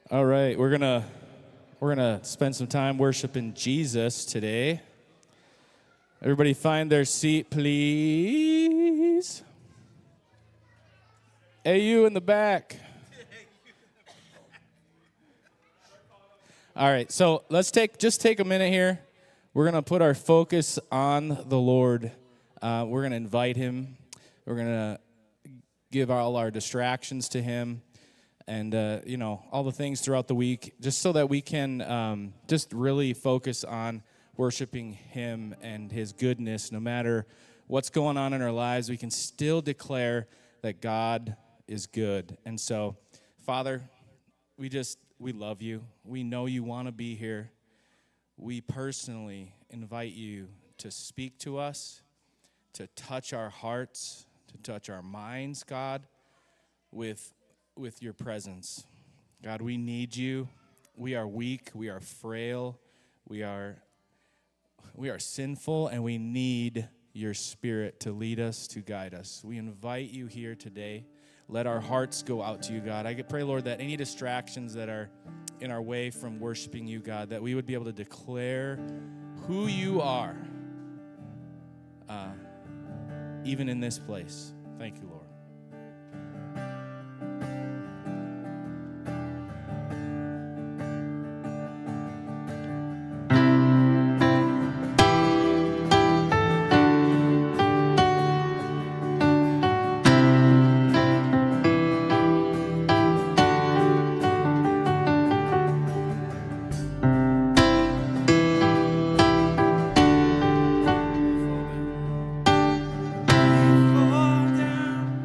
All right, we're gonna spend some time worshiping Jesus today. Everybody find their seat, please. Hey, you in the back. All right, so let's take a minute here. We're gonna put our focus on the Lord. We're gonna invite Him. We're gonna give all our distractions to Him. And, all the things throughout the week, just so that we can just really focus on worshiping Him and His goodness. No matter what's going on in our lives, we can still declare that God is good. And so, Father, we love you. We know you want to be here. We personally invite you to speak to us, to touch our hearts, to touch our minds, God, with your presence. God, we need you. We are weak. We are frail. We are sinful, and we need your Spirit to lead us, to guide us. We invite you here today. Let our hearts go out to you, God. I pray, Lord, that any distractions that are in our way from worshiping you, God, that we would be able to declare who you are, even in this place. Thank you, Lord. Fall down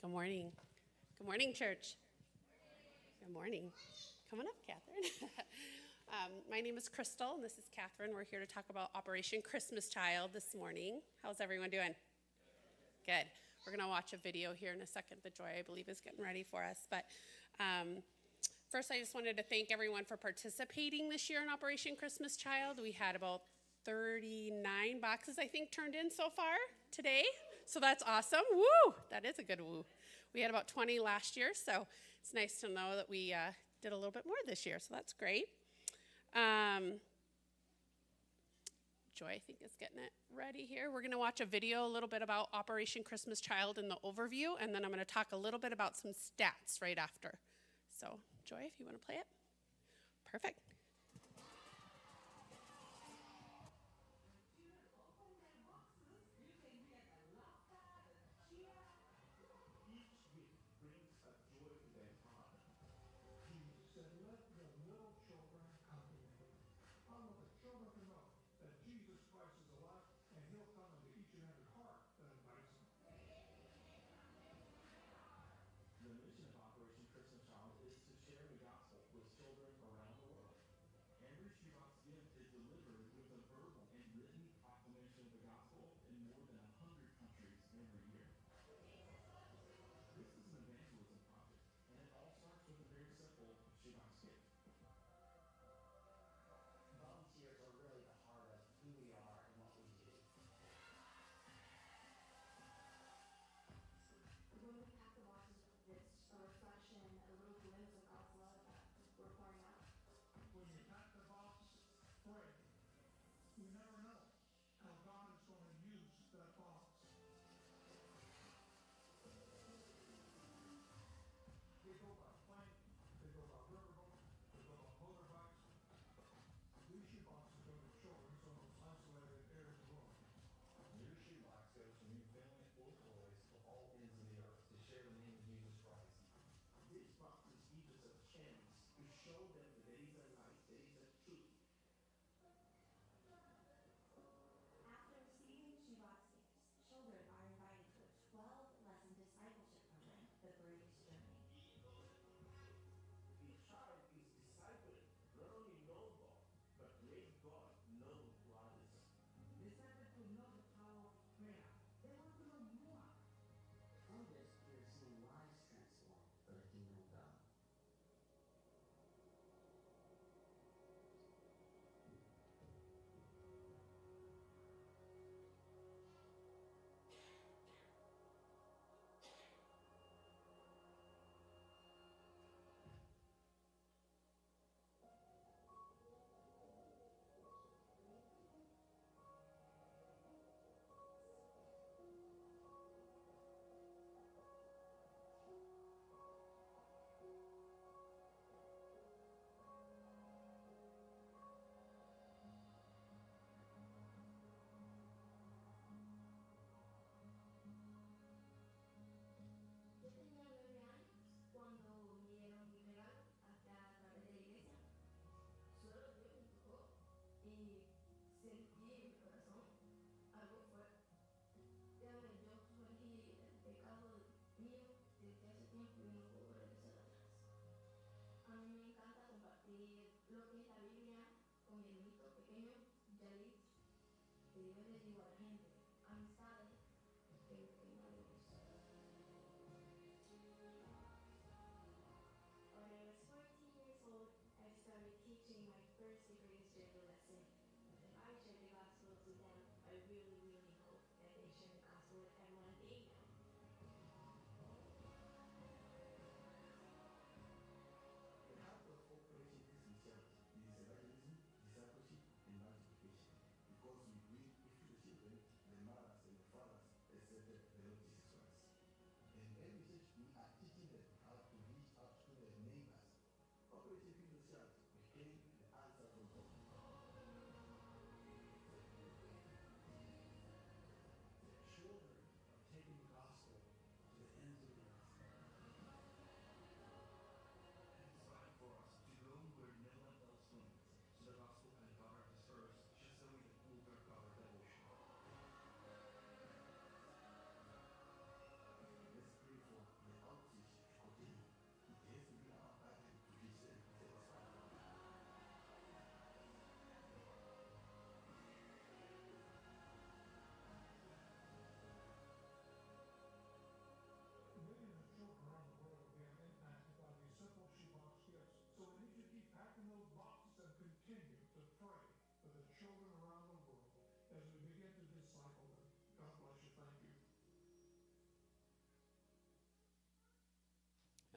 Good morning. Good morning, church. Good morning. Come on up, Catherine. My name is Crystal, and this is Catherine. We're here to talk about Operation Christmas Child this morning. How's everyone doing? Good. We're going to watch a video here in a second that Joy, I believe, is getting ready for us. But first, I just wanted to thank everyone for participating this year in Operation Christmas Child. We had about 39 boxes, I think, turned in so far today. So that's awesome. Woo! That is a good woo. We had about 20 last year, so it's nice to know that we did a little bit more this year, so that's great. Joy, I think, is getting it ready here. We're going to watch a video a little bit about Operation Christmas Child in the overview, and then I'm going to talk a little bit about some stats right after. So, Joy, if you want to play it. Perfect.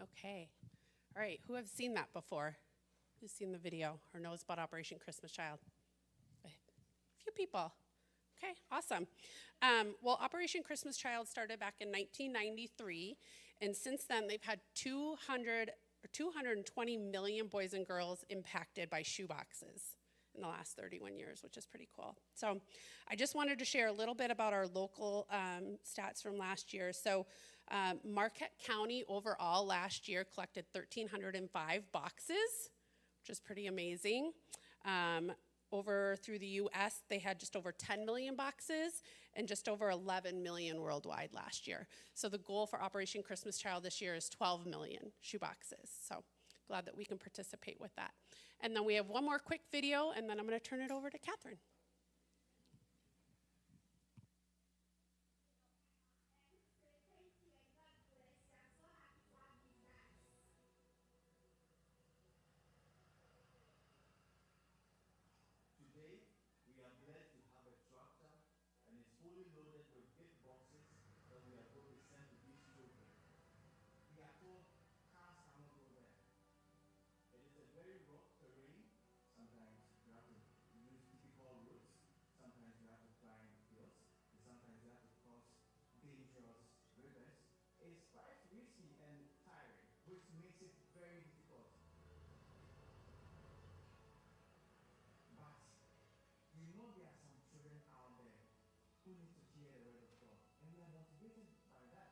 Okay. All right. Who have seen that before? Who's seen the video or knows about Operation Christmas Child? A few people. Okay, awesome. Well, Operation Christmas Child started back in 1993, and since then they've had 220 million boys and girls impacted by shoeboxes in the last 31 years, which is pretty cool. So I just wanted to share a little bit about our local stats from last year. So Marquette County overall last year collected 1,305 boxes, which is pretty amazing. Over through the U.S., they had just over 10 million boxes and just over 11 million worldwide last year. So the goal for Operation Christmas Child this year is 12 million shoeboxes. So glad that we can participate with that. And then we have one more quick video, and then I'm going to turn it over to Catherine. Today, we are blessed to have a tractor and it's fully loaded with gift boxes that we are going to send to these children. We are told cars cannot go there. It is a very rough terrain. Sometimes you have to use difficult routes. Sometimes you have to climb hills. And sometimes you have to cross dangerous rivers. It's quite risky and tiring, which makes it very difficult. But you know there are some children out there who need to hear the word of God. And we are motivated by that.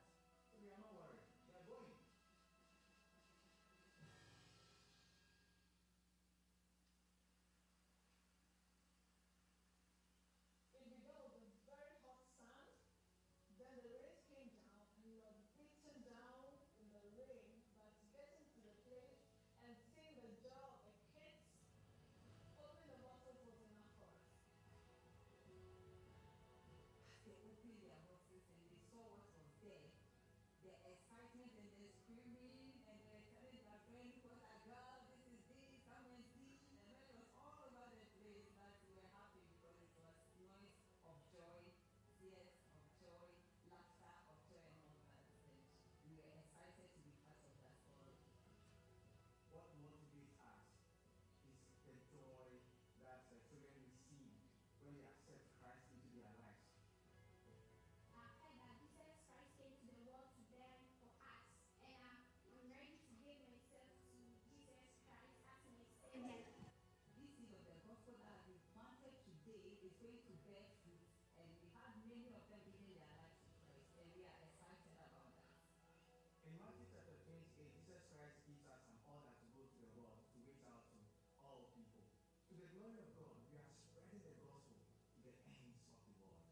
So we are not worried. We are going. In the middle of the very hot sun, then the rain came down and we were beaten down in the rain, but getting to the place and seeing the joy of the kids opening the boxes was enough for us. They opened their boxes and they saw what was there. The excitement and the screaming and they were telling their friends, what I got, this is this, come and see. And when it was all over the place, but we were happy because it was noise of joy, tears of joy, laughter of joy and all that. And we were excited to be part of that all. What motivates us is the joy that the children receive when they accept Christ into their lives. I've heard that Jesus Christ came to the world to die for us, and I'm ready to give myself to Jesus Christ as my Savior. This seed of the gospel that has been planted today is going to bear fruit, and we have many of them giving their lives to Christ, and we are excited about that. In Matthew chapter 28, Jesus Christ gives us an order to go to the world to reach out to all people. To the glory of God, we are spreading the gospel to the ends of the world.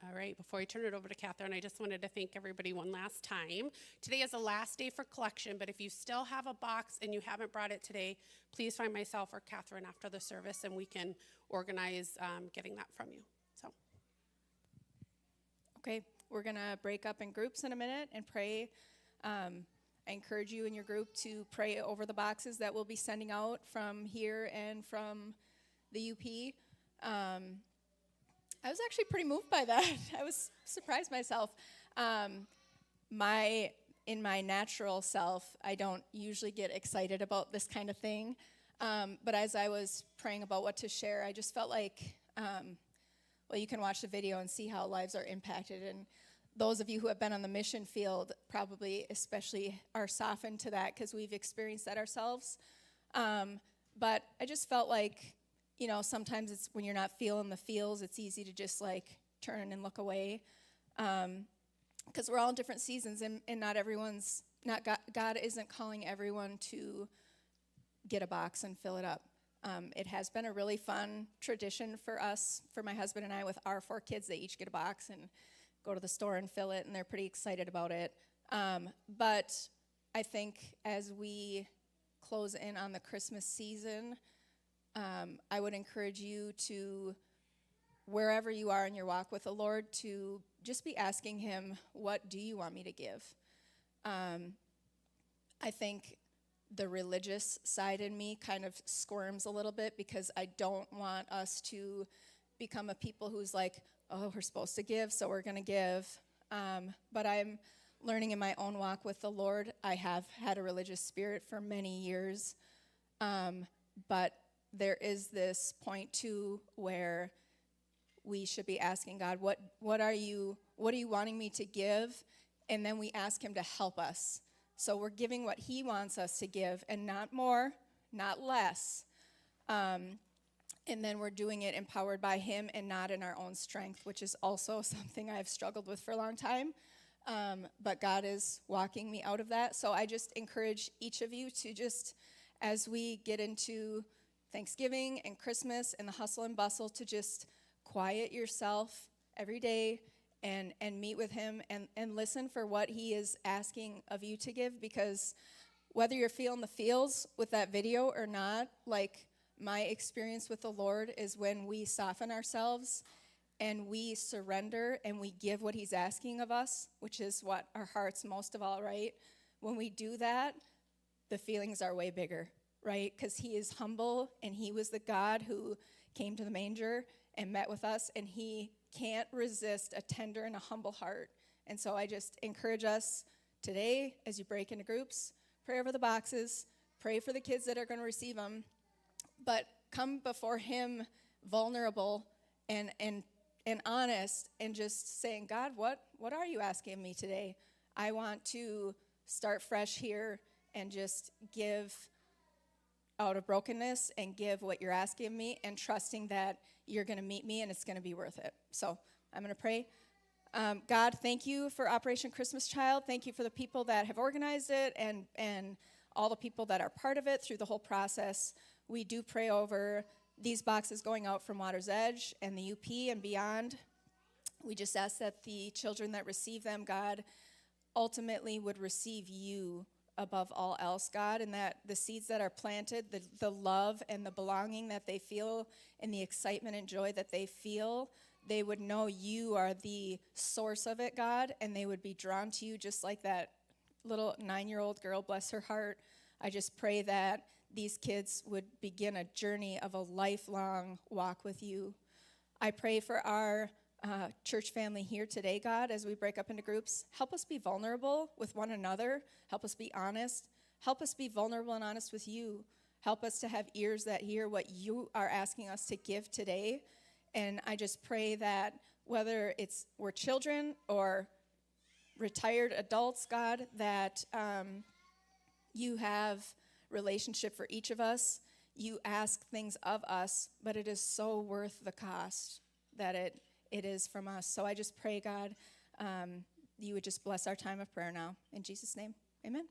All right, before I turn it over to Catherine, I just wanted to thank everybody one last time. Today is the last day for collection, but if you still have a box and you haven't brought it today, please find myself or Catherine after the service and we can organize getting that from you. So, Okay, we're going to break up in groups in a minute and pray. I encourage you and your group to pray over the boxes that we'll be sending out from here and from the UP. I was actually pretty moved by that. I was surprised myself. In my natural self, I don't usually get excited about this kind of thing. But as I was praying about what to share, I just felt like, well, you can watch the video and see how lives are impacted. And those of you who have been on the mission field probably especially are softened to that because we've experienced that ourselves. But I just felt like, you know, sometimes it's when you're not feeling the feels, it's easy to just like turn and look away. Because we're all in different seasons and not everyone's, God isn't calling everyone to get a box and fill it up. It has been a really fun tradition for us, for my husband and I, with our 4 kids. They each get a box and go to the store and fill it, and they're pretty excited about it. But I think as we close in on the Christmas season, I would encourage you to, wherever you are in your walk with the Lord, to just be asking him, what do you want me to give? I think the religious side in me kind of squirms a little bit because I don't want us to become a people who's like, oh, we're supposed to give, so we're going to give. But I'm learning in my own walk with the Lord. I have had a religious spirit for many years, but there is this point too where we should be asking God, what are you wanting me to give? And then we ask him to help us. So we're giving what he wants us to give, and not more, not less. And then we're doing it empowered by him and not in our own strength, which is also something I've struggled with for a long time. But God is walking me out of that. So I just encourage each of you to just, as we get into Thanksgiving and Christmas and the hustle and bustle, to just quiet yourself every day and meet with him and listen for what he is asking of you to give. Because whether you're feeling the feels with that video or not, like, my experience with the Lord is when we soften ourselves and we surrender and we give what he's asking of us, which is what our hearts most of all, right? When we do that, the feelings are way bigger, right? Because he is humble, and he was the God who came to the manger and met with us, and he can't resist a tender and a humble heart. And so I just encourage us today, as you break into groups, pray over the boxes, pray for the kids that are going to receive them, but come before him vulnerable and honest, and just saying, God, what are you asking me today? I want to start fresh here and just give out of brokenness and give what you're asking me, and trusting that you're going to meet me and it's going to be worth it. So I'm going to pray. God, thank you for Operation Christmas Child. Thank you for the people that have organized it and all the people that are part of it through the whole process. We do pray over these boxes going out from Water's Edge and the UP and beyond. We just ask that the children that receive them, God, ultimately would receive you above all else, God, and that the seeds that are planted, the love and the belonging that they feel and the excitement and joy that they feel, they would know you are the source of it, God, and they would be drawn to you just like that little 9-year-old girl, bless her heart. I just pray that these kids would begin a journey of a lifelong walk with you. I pray for our church family here today, God, as we break up into groups. Help us be vulnerable with one another. Help us be honest. Help us be vulnerable and honest with you. Help us to have ears that hear what you are asking us to give today. And I just pray that whether we're children or retired adults, God, that you have relationship for each of us. You ask things of us, but it is so worth the cost that it is from us. So I just pray, God, you would just bless our time of prayer now. In Jesus' name, amen.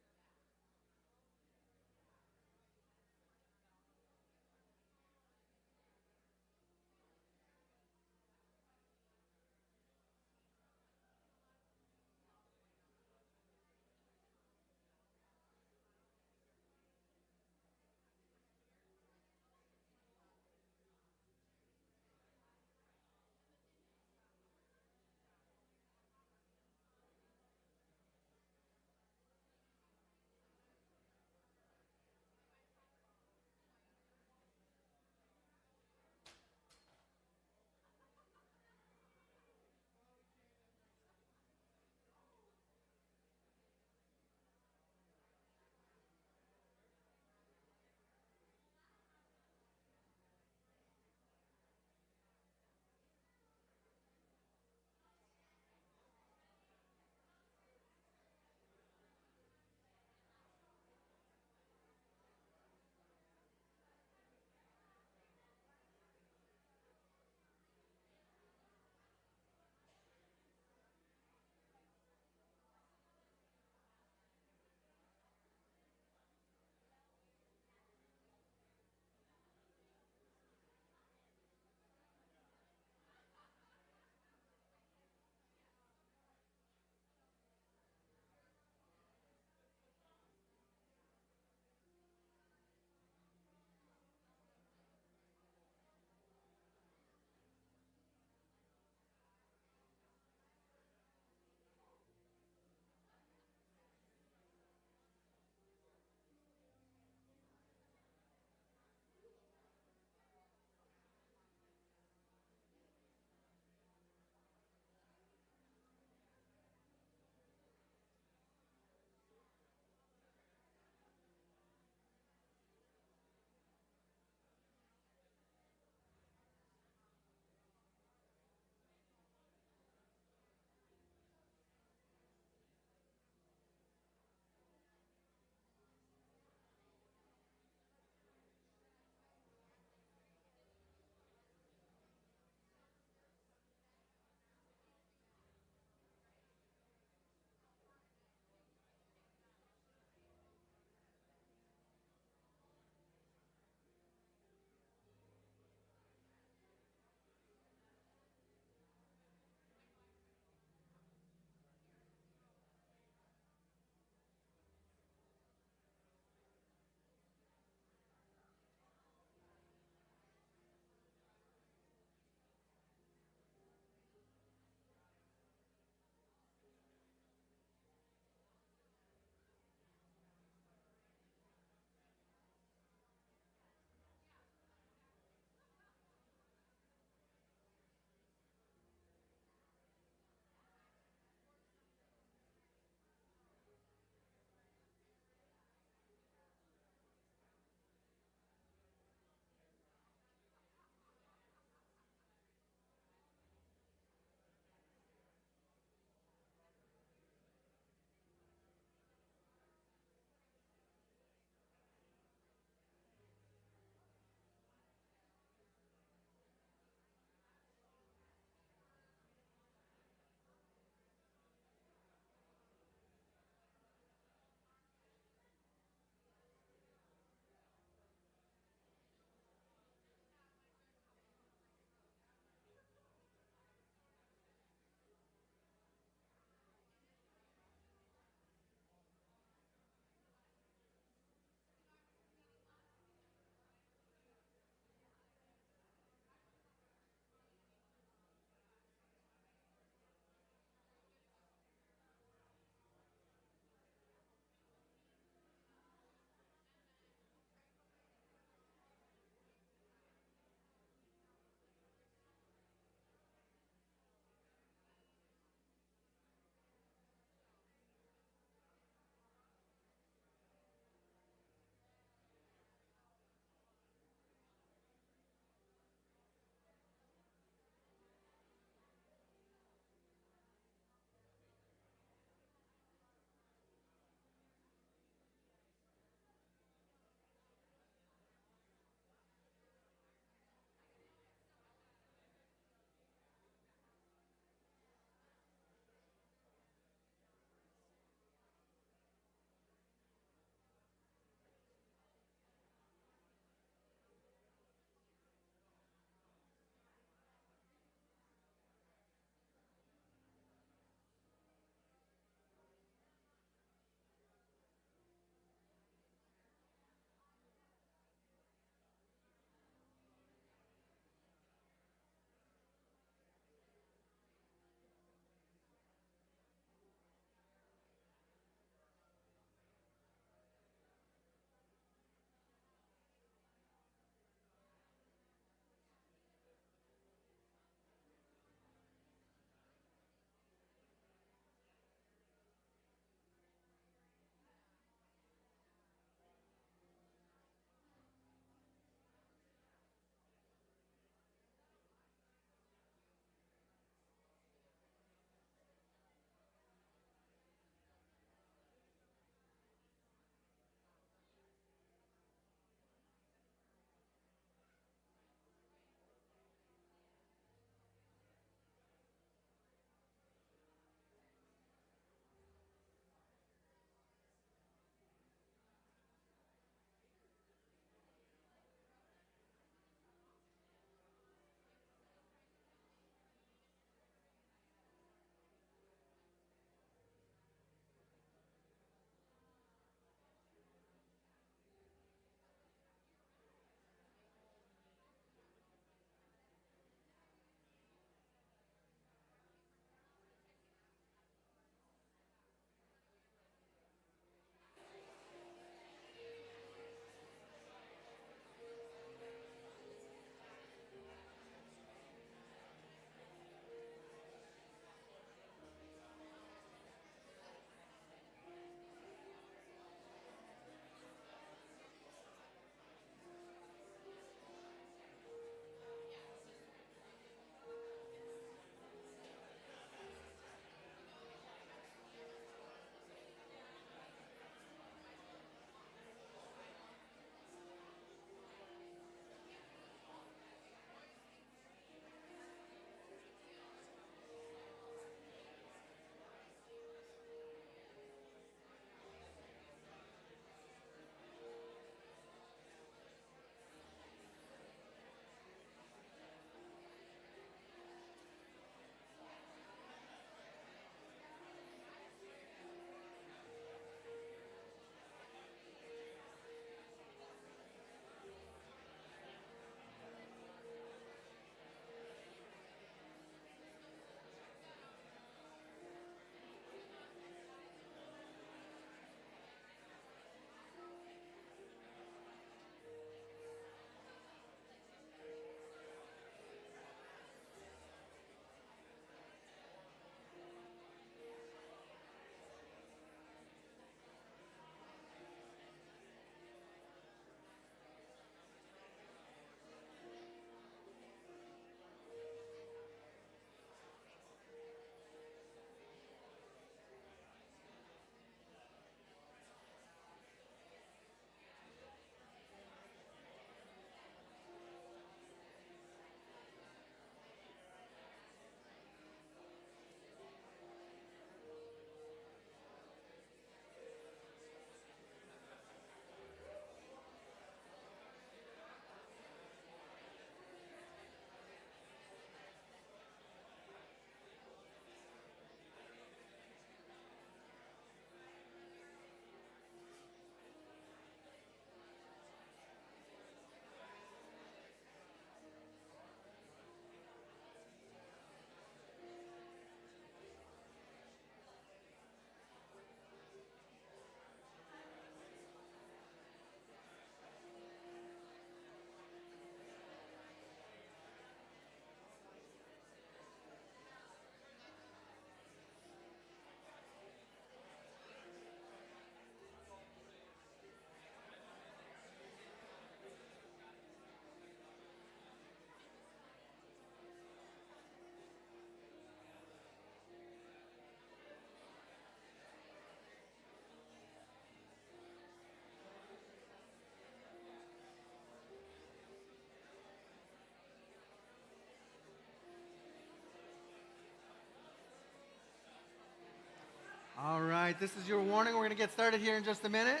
All right, this is your warning. We're going to get started here in just a minute.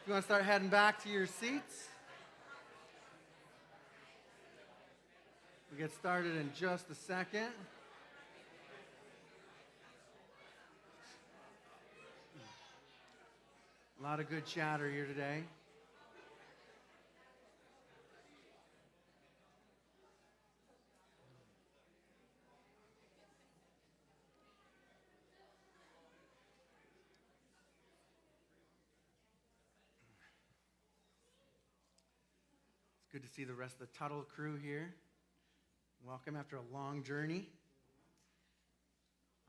If you want to start heading back to your seats, we'll get started in just a second. A lot of good chatter here today. It's good to see the rest of the Tuttle crew here. Welcome after a long journey.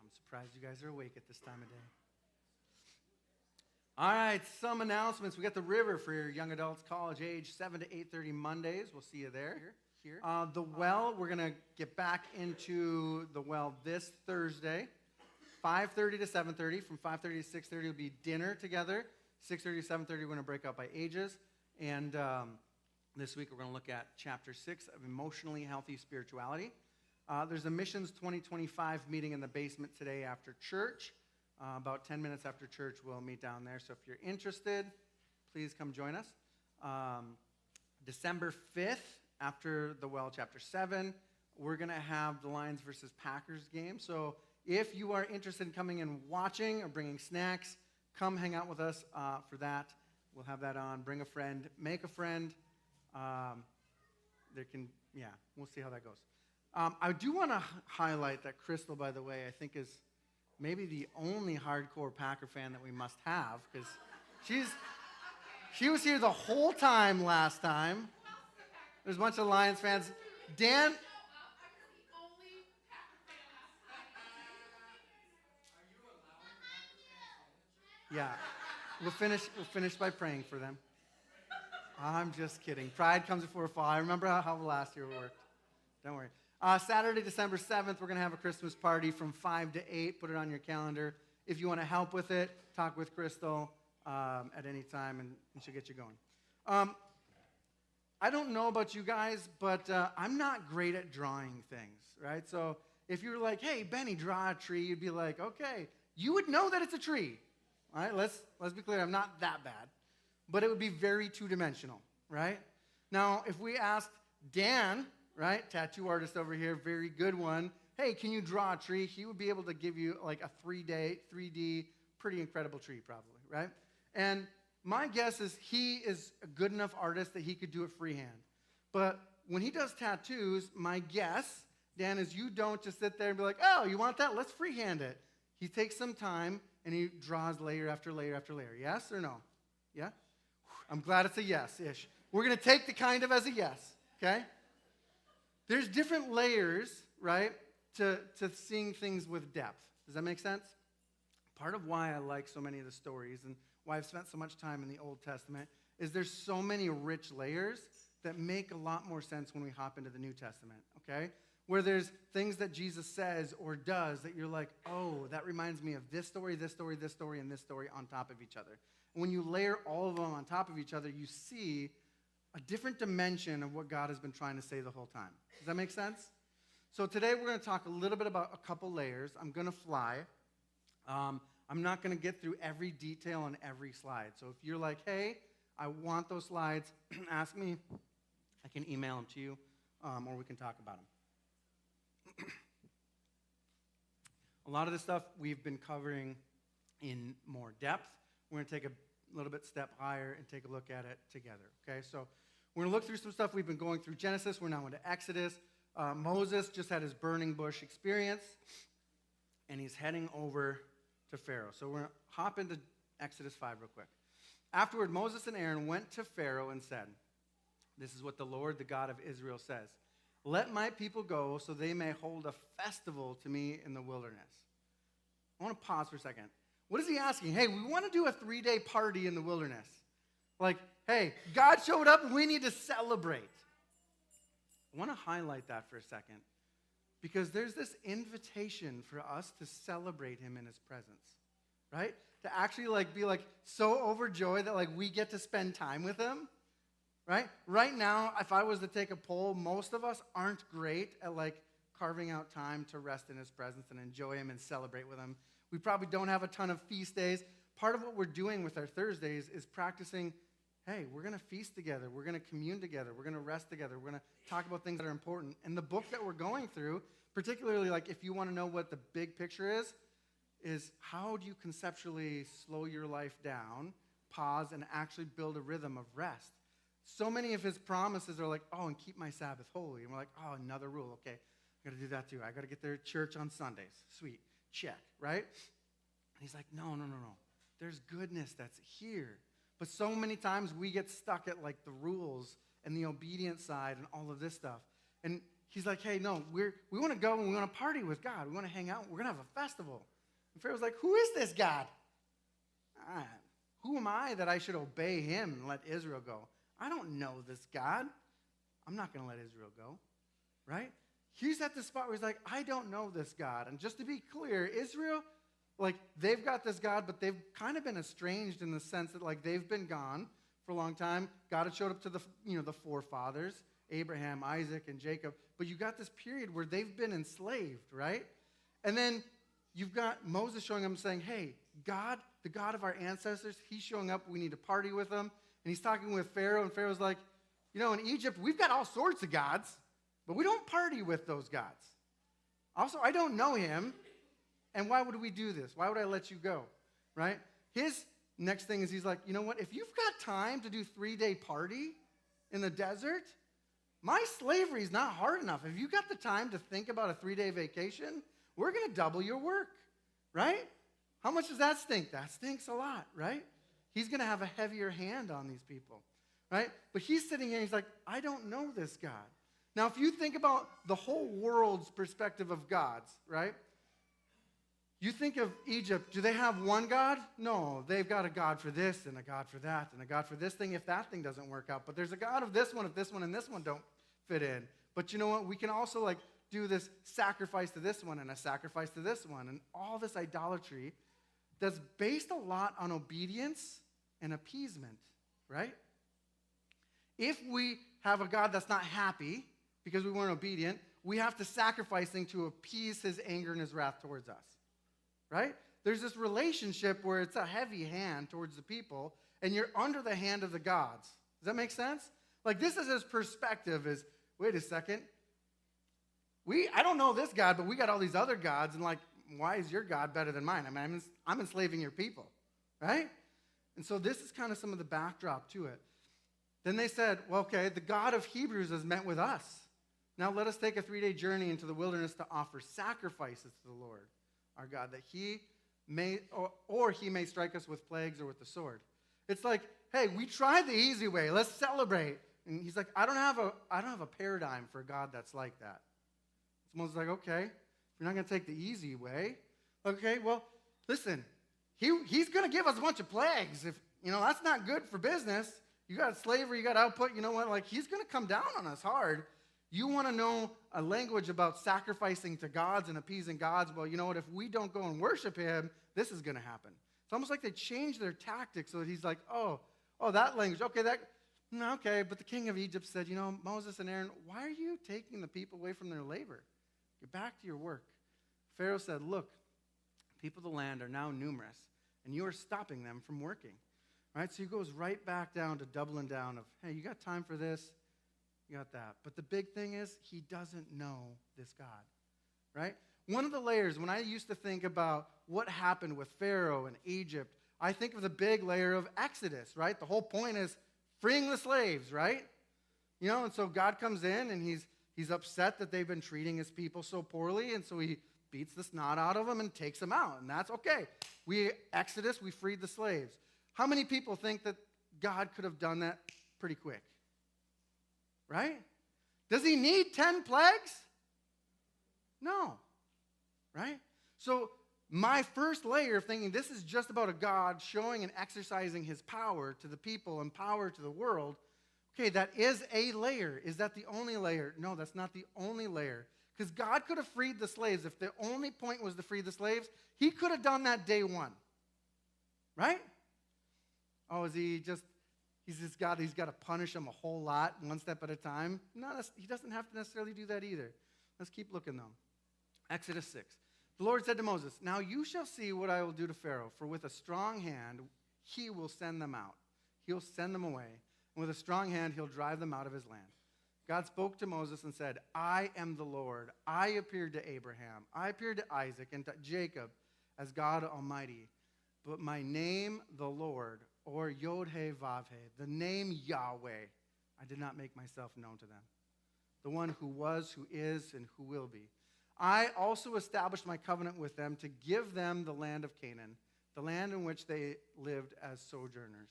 I'm surprised you guys are awake at this time of day. All right, some announcements. We got the river for your young adults, college age, 7 to 8:30 Mondays. We'll see you there. Here. The well, we're going to get back into the well this Thursday, 5:30 to 7:30. From 5:30 to 6:30 will be dinner together. 6:30 to 7:30, we're going to break out by ages. And this week, we're going to look at Chapter 6 of Emotionally Healthy Spirituality. There's a Missions 2025 meeting in the basement today after church. About 10 minutes after church, we'll meet down there. So if you're interested, please come join us. December 5th, after the Well Chapter 7, we're going to have the Lions versus Packers game. So if you are interested in coming and watching or bringing snacks, come hang out with us for that. We'll have that on. Bring a friend. Make a friend. We'll see how that goes. I do want to highlight that Crystal, by the way, I think is maybe the only hardcore Packer fan that we must have, because she was here the whole time last time. There's a bunch of Lions fans. Dan? Yeah, we'll finish by praying for them. I'm just kidding. Pride comes before a fall. I remember how last year worked. Don't worry. Saturday, December 7th, we're going to have a Christmas party from 5 to 8. Put it on your calendar. If you want to help with it, talk with Crystal at any time, and she'll get you going. I don't know about you guys, but I'm not great at drawing things, right? So if you were like, hey, Benny, draw a tree, you'd be like, okay. You would know that it's a tree. All right, let's be clear. I'm not that bad. But it would be very two-dimensional, right? Now, if we asked Dan, right, tattoo artist over here, very good one, hey, can you draw a tree? He would be able to give you like a 3D, pretty incredible tree probably, right? And my guess is he is a good enough artist that he could do it freehand. But when he does tattoos, my guess, Dan, is you don't just sit there and be like, oh, you want that? Let's freehand it. He takes some time and he draws layer after layer after layer. Yes or no? Yeah? I'm glad it's a yes-ish. We're going to take the kind of as a yes, okay? There's different layers, right, to seeing things with depth. Does that make sense? Part of why I like so many of the stories and why I've spent so much time in the Old Testament is there's so many rich layers that make a lot more sense when we hop into the New Testament, okay? Where there's things that Jesus says or does that you're like, oh, that reminds me of this story, this story, this story, and this story on top of each other. And when you layer all of them on top of each other, you see a different dimension of what God has been trying to say the whole time. Does that make sense? So today we're going to talk a little bit about a couple layers. I'm going to fly. I'm not going to get through every detail on every slide. So if you're like, hey, I want those slides, ask me. I can email them to you, or we can talk about them. A lot of the stuff we've been covering in more depth. We're going to take a little bit step higher and take a look at it together, okay? So we're going to look through some stuff we've been going through Genesis. We're now into Exodus. Moses just had his burning bush experience, and he's heading over to Pharaoh. So we're going to hop into Exodus 5 real quick. Afterward, Moses and Aaron went to Pharaoh and said, this is what the Lord, the God of Israel, says. Let my people go so they may hold a festival to me in the wilderness. I want to pause for a second. What is he asking? Hey, we want to do a 3-day party in the wilderness. Like, hey, God showed up and we need to celebrate. I want to highlight that for a second because there's this invitation for us to celebrate him in his presence, right? To actually be so overjoyed that we get to spend time with him, right? Right now, if I was to take a poll, most of us aren't great at carving out time to rest in his presence and enjoy him and celebrate with him. We probably don't have a ton of feast days. Part of what we're doing with our Thursdays is practicing, hey, we're going to feast together. We're going to commune together. We're going to rest together. We're going to talk about things that are important. And the book that we're going through, particularly like if you want to know what the big picture is how do you conceptually slow your life down, pause, and actually build a rhythm of rest? So many of his promises are like, oh, and keep my Sabbath holy. And we're like, oh, another rule. Okay, I got to do that too. I got to get there to church on Sundays. Sweet. Check, right? And he's like, no. There's goodness that's here. But so many times we get stuck at like the rules and the obedience side and all of this stuff. And he's like, hey, no, we want to go and we want to party with God. We want to hang out. We're going to have a festival. And Pharaoh's like, who is this God? Who am I that I should obey him and let Israel go? I don't know this God. I'm not going to let Israel go, right? He's at the spot where he's like, I don't know this God. And just to be clear, Israel, like, they've got this God, but they've kind of been estranged in the sense that, like, they've been gone for a long time. God had showed up to the forefathers, Abraham, Isaac, and Jacob. But you got this period where they've been enslaved, right? And then you've got Moses showing up and saying, hey, God, the God of our ancestors, he's showing up. We need to party with him. And he's talking with Pharaoh, and Pharaoh's like, in Egypt, we've got all sorts of gods, but we don't party with those gods. Also, I don't know him. And why would we do this? Why would I let you go, right? His next thing is he's like, you know what? If you've got time to do 3-day party in the desert, my slavery is not hard enough. If you got the time to think about a 3-day vacation, we're going to double your work, right? How much does that stink? That stinks a lot, right? He's going to have a heavier hand on these people, right? But he's sitting here and he's like, I don't know this God. Now, if you think about the whole world's perspective of gods, right? You think of Egypt, do they have one God? No, they've got a God for this and a God for that and a God for this thing if that thing doesn't work out. But there's a God of this one if this one and this one don't fit in. But you know what? We can also like do this sacrifice to this one and a sacrifice to this one and all this idolatry that's based a lot on obedience and appeasement, right? If we have a God that's not happy because we weren't obedient, we have to sacrifice things to appease his anger and his wrath towards us. Right? There's this relationship where it's a heavy hand towards the people, and you're under the hand of the gods. Does that make sense? Like, this is his perspective is, wait a second. I don't know this God, but we got all these other gods, and like, why is your God better than mine? I mean, I'm enslaving your people, right? And so this is kind of some of the backdrop to it. Then they said, well, okay, the God of Hebrews has met with us. Now let us take a 3-day journey into the wilderness to offer sacrifices to the Lord, our God, that he may, or he may strike us with plagues or with the sword. It's like, hey, we tried the easy way. Let's celebrate. And he's like, I don't have a paradigm for a God that's like that. Someone's like, okay, you're not going to take the easy way. Okay, well, listen, he's going to give us a bunch of plagues. If, that's not good for business. You got slavery, you got output, you know what? Like, he's going to come down on us hard. You want to know a language about sacrificing to gods and appeasing gods? Well, you know what? If we don't go and worship him, this is going to happen. It's almost like they changed their tactics so that he's like, oh, that language. Okay, but the king of Egypt said, Moses and Aaron, why are you taking the people away from their labor? Get back to your work. Pharaoh said, look, people of the land are now numerous, and you are stopping them from working. Right? So he goes right back down to doubling down of, hey, you got time for this? You got that. But the big thing is he doesn't know this God, right? One of the layers, when I used to think about what happened with Pharaoh and Egypt, I think of the big layer of Exodus, right? The whole point is freeing the slaves, right? And so God comes in and he's upset that they've been treating his people so poorly, and so he beats the snot out of them and takes them out, and that's okay. We freed the slaves. How many people think that God could have done that pretty quick? Right? Does he need 10 plagues? No. Right? So my first layer of thinking this is just about a God showing and exercising his power to the people and power to the world. Okay, that is a layer. Is that the only layer? No, that's not the only layer. Because God could have freed the slaves. If the only point was to free the slaves, he could have done that day one. Right? Oh, he's this God, he's got to punish them a whole lot, one step at a time? No, he doesn't have to necessarily do that either. Let's keep looking, though. Exodus 6. The Lord said to Moses, now you shall see what I will do to Pharaoh, for with a strong hand he will send them out. He'll send them away, and with a strong hand he'll drive them out of his land. God spoke to Moses and said, I am the Lord. I appeared to Abraham. I appeared to Isaac and to Jacob as God Almighty. But my name, the Lord, or Yod-Heh-Vav-Heh, the name Yahweh, I did not make myself known to them. The one who was, who is, and who will be. I also established my covenant with them to give them the land of Canaan, the land in which they lived as sojourners,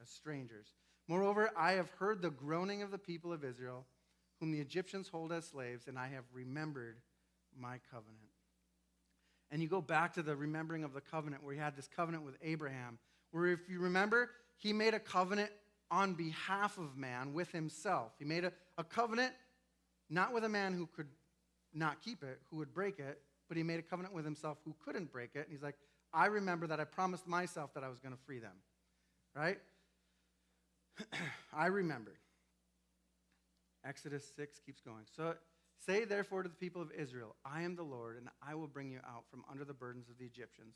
as strangers. Moreover, I have heard the groaning of the people of Israel, whom the Egyptians hold as slaves, and I have remembered my covenant. And you go back to the remembering of the covenant, where he had this covenant with Abraham, where if you remember, he made a covenant on behalf of man with himself. He made a covenant not with a man who could not keep it, who would break it, but he made a covenant with himself who couldn't break it. And he's like, I remember that I promised myself that I was going to free them, right? I remembered. Exodus 6 keeps going. So say therefore to the people of Israel, I am the Lord, and I will bring you out from under the burdens of the Egyptians.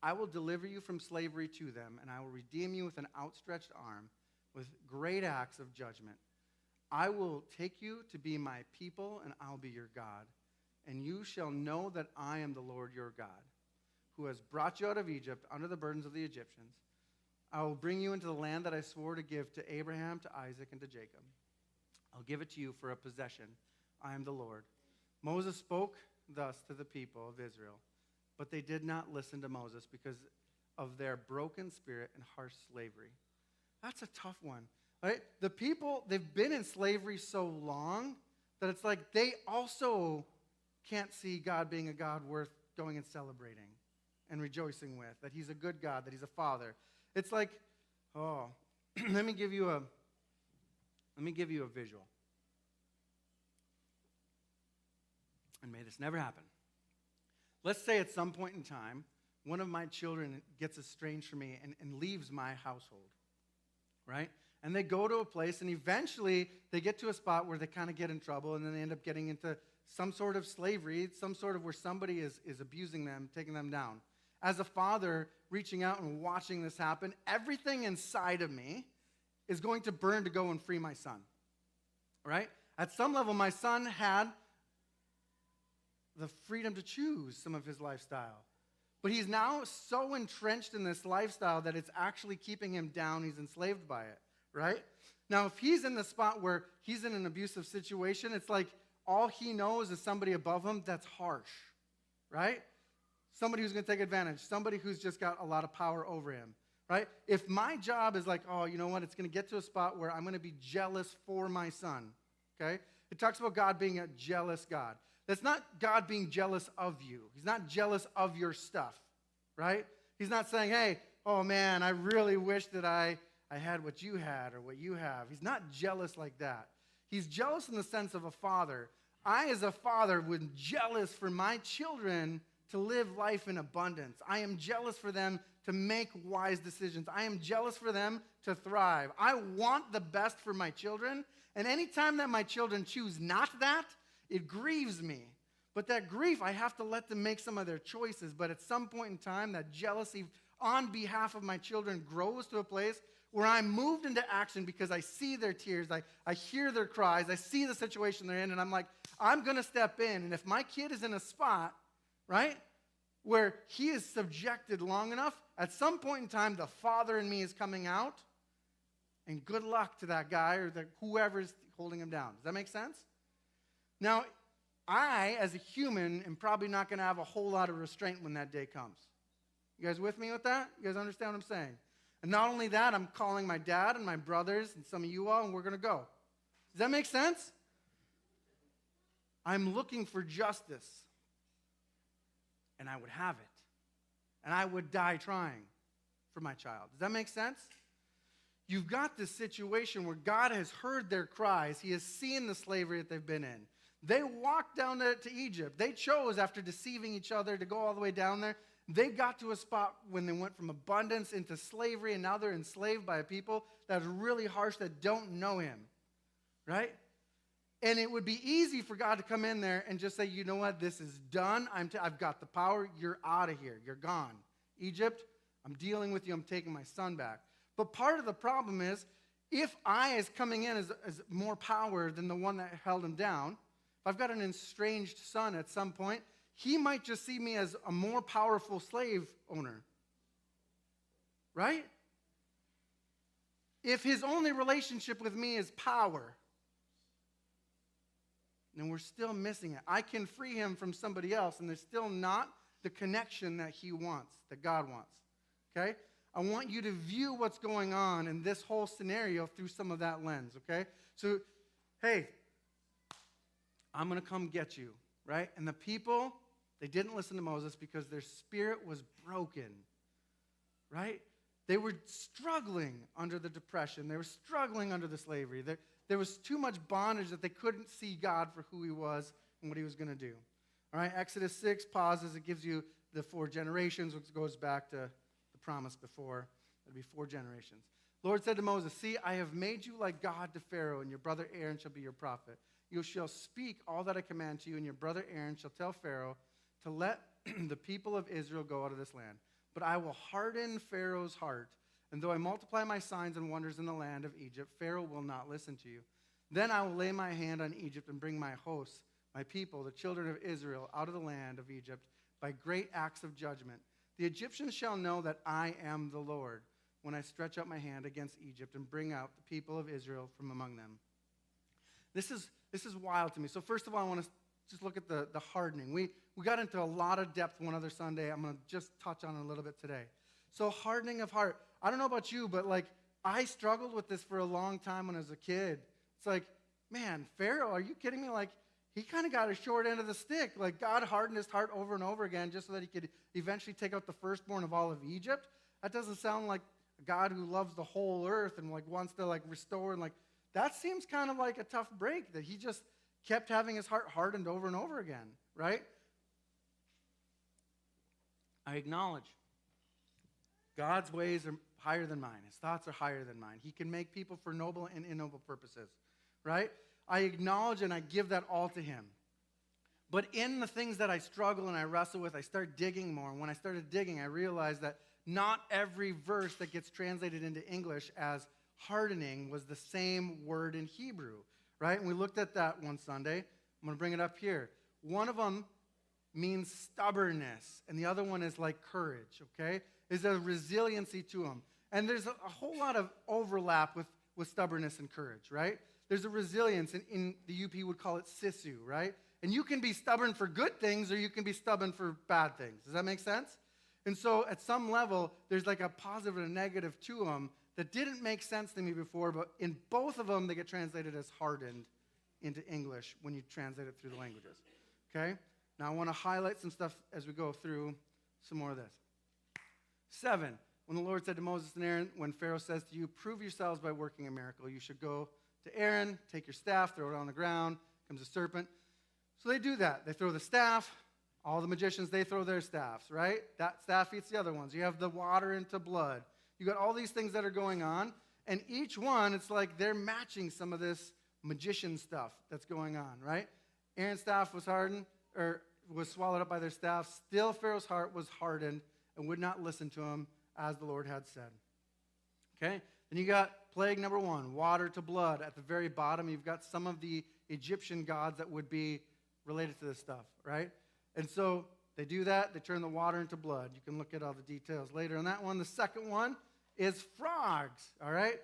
I will deliver you from slavery to them, and I will redeem you with an outstretched arm, with great acts of judgment. I will take you to be my people, and I'll be your God. And you shall know that I am the Lord your God, who has brought you out of Egypt under the burdens of the Egyptians. I will bring you into the land that I swore to give to Abraham, to Isaac, and to Jacob. I'll give it to you for a possession. I am the Lord. Moses spoke thus to the people of Israel, but they did not listen to Moses because of their broken spirit and harsh slavery. That's a tough one. Right? The people, they've been in slavery so long that it's like they also can't see God being a God worth going and celebrating and rejoicing with, that he's a good God, that he's a father. It's like, oh, let me give you a visual. And may this never happen. Let's say at some point in time, one of my children gets estranged from me and leaves my household, right? And they go to a place, and eventually they get to a spot where they kind of get in trouble, and then they end up getting into some sort of slavery, some sort of where somebody is abusing them, taking them down. As a father, reaching out and watching this happen, everything inside of me is going to burn to go and free my son, right? At some level, my son had the freedom to choose some of his lifestyle. But he's now so entrenched in this lifestyle that it's actually keeping him down. He's enslaved by it. Right? Now, if he's in the spot where he's in an abusive situation, it's like all he knows is somebody above him that's harsh, right? Somebody who's going to take advantage, somebody who's just got a lot of power over him, right? If my job is like, oh, you know what, it's going to get to a spot where I'm going to be jealous for my son, okay? It talks about God being a jealous God. That's not God being jealous of you. He's not jealous of your stuff, right? He's not saying, hey, oh man, I really wish that I had what you had or what you have. He's not jealous like that. He's jealous in the sense of a father. I, as a father, would jealous for my children to live life in abundance. I am jealous for them to make wise decisions. I am jealous for them to thrive. I want the best for my children, and anytime that my children choose not that, it grieves me. But that grief, I have to let them make some of their choices. But at some point in time, that jealousy on behalf of my children grows to a place where I'm moved into action because I see their tears, I hear their cries, I see the situation they're in, and I'm like, I'm going to step in. And if my kid is in a spot, right, where he is subjected long enough, at some point in time, the father in me is coming out, and good luck to that guy or whoever's holding him down. Does that make sense? Now, I, as a human, am probably not going to have a whole lot of restraint when that day comes. You guys with me with that? You guys understand what I'm saying? And not only that, I'm calling my dad and my brothers and some of you all, and we're going to go. Does that make sense? I'm looking for justice, and I would have it. And I would die trying for my child. Does that make sense? You've got this situation where God has heard their cries. He has seen the slavery that they've been in. They walked down to Egypt. They chose, after deceiving each other, to go all the way down there. They got to a spot when they went from abundance into slavery, and now they're enslaved by a people that are really harsh, that don't know him, right? And it would be easy for God to come in there and just say, you know what, this is done. I've got the power. You're out of here. You're gone. Egypt, I'm dealing with you. I'm taking my son back. But part of the problem is, if I is coming in as more power than the one that held him down, if I've got an estranged son at some point, he might just see me as a more powerful slave owner. Right? If his only relationship with me is power, then we're still missing it. I can free him from somebody else, and there's still not the connection that he wants, that God wants. Okay? I want you to view what's going on in this whole scenario through some of that lens, okay? So, hey, I'm going to come get you, right? And the people, they didn't listen to Moses because their spirit was broken, right? They were struggling under the depression. They were struggling under the slavery. There was too much bondage that they couldn't see God for who he was and what he was going to do. All right, Exodus 6 pauses. It gives you the 4 generations, which goes back to the promise before. It'll be 4 generations. Lord said to Moses, see, I have made you like God to Pharaoh, and your brother Aaron shall be your prophet. You shall speak all that I command to you, and your brother Aaron shall tell Pharaoh to let the people of Israel go out of this land. But I will harden Pharaoh's heart, and though I multiply my signs and wonders in the land of Egypt, Pharaoh will not listen to you. Then I will lay my hand on Egypt and bring my hosts, my people, the children of Israel, out of the land of Egypt by great acts of judgment. The Egyptians shall know that I am the Lord when I stretch out my hand against Egypt and bring out the people of Israel from among them. This is wild to me. So first of all, I want to just look at the hardening. We got into a lot of depth one other Sunday. I'm going to just touch on it a little bit today. So hardening of heart. I don't know about you, but like I struggled with this for a long time when I was a kid. It's like, man, Pharaoh, are you kidding me? Like he kind of got a short end of the stick. Like God hardened his heart over and over again just so that he could eventually take out the firstborn of all of Egypt. That doesn't sound like a God who loves the whole earth and like wants to like restore and like that seems kind of like a tough break that he just kept having his heart hardened over and over again, right? I acknowledge God's ways are higher than mine. His thoughts are higher than mine. He can make people for noble and ignoble purposes, right? I acknowledge and I give that all to him. But in the things that I struggle and I wrestle with, I start digging more. And when I started digging, I realized that not every verse that gets translated into English as hardening was the same word in Hebrew, right? And we looked at that one Sunday. I'm going to bring it up here. One of them means stubbornness, and the other one is like courage, okay? There's a resiliency to them. And there's a whole lot of overlap with stubbornness and courage, right? There's a resilience. In the UP would call it sisu, right? And you can be stubborn for good things or you can be stubborn for bad things. Does that make sense? And so at some level, there's like a positive and a negative to them that didn't make sense to me before, but in both of them, they get translated as hardened into English when you translate it through the languages, okay? Now, I want to highlight some stuff as we go through some more of this. 7, when the Lord said to Moses and Aaron, when Pharaoh says to you, prove yourselves by working a miracle, you should go to Aaron, take your staff, throw it on the ground, comes a serpent. So they do that. They throw the staff. All the magicians, they throw their staffs, right? That staff eats the other ones. You have the water into blood. You got all these things that are going on, and each one, it's like they're matching some of this magician stuff that's going on, right? Aaron's staff was hardened, or was swallowed up by their staff. Still, Pharaoh's heart was hardened and would not listen to him as the Lord had said. Okay? Then you got plague number 1, water to blood. At the very bottom, you've got some of the Egyptian gods that would be related to this stuff, right? And so they do that. They turn the water into blood. You can look at all the details later on that one. The second one is frogs, all right?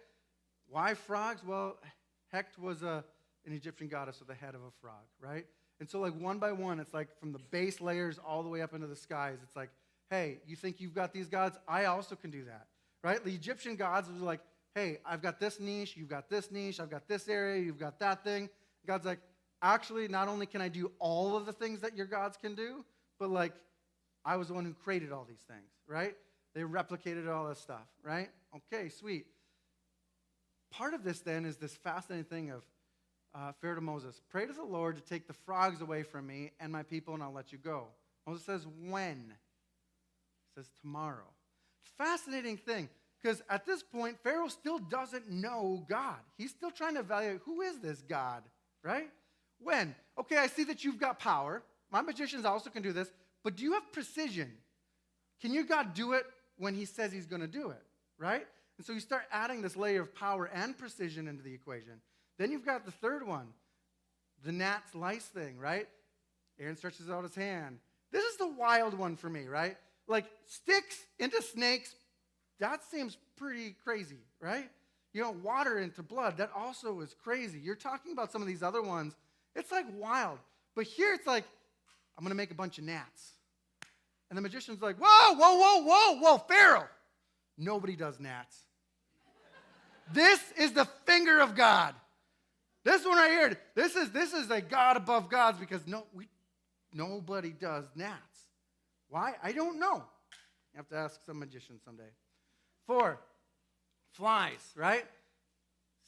Why frogs? Well, Hecht was an Egyptian goddess with the head of a frog, right? And so like one by one, it's like from the base layers all the way up into the skies. It's like, hey, you think you've got these gods? I also can do that, right? The Egyptian gods was like, hey, I've got this niche, you've got this niche, I've got this area, you've got that thing. God's like, actually, not only can I do all of the things that your gods can do, but like, I was the one who created all these things, right? They replicated all this stuff, right? Okay, sweet. Part of this then is this fascinating thing of Pharaoh to Moses, pray to the Lord to take the frogs away from me and my people, and I'll let you go. Moses says, when? He says, tomorrow. Fascinating thing, because at this point, Pharaoh still doesn't know God. He's still trying to evaluate, who is this God, right? When? Okay, I see that you've got power. My magicians also can do this, but do you have precision? Can your God do it when he says he's going to do it, right? And so you start adding this layer of power and precision into the equation. Then you've got the third one, the gnat's lice thing, right? Aaron stretches out his hand. This is the wild one for me, right? Like sticks into snakes, that seems pretty crazy, right? You know, water into blood, that also is crazy. You're talking about some of these other ones, it's like wild. But here it's like, I'm going to make a bunch of gnats. And the magician's like, whoa, Pharaoh. Nobody does gnats. This is the finger of God. This one right here, this is a God above gods because nobody does gnats. Why? I don't know. You have to ask some magician someday. 4, flies, right?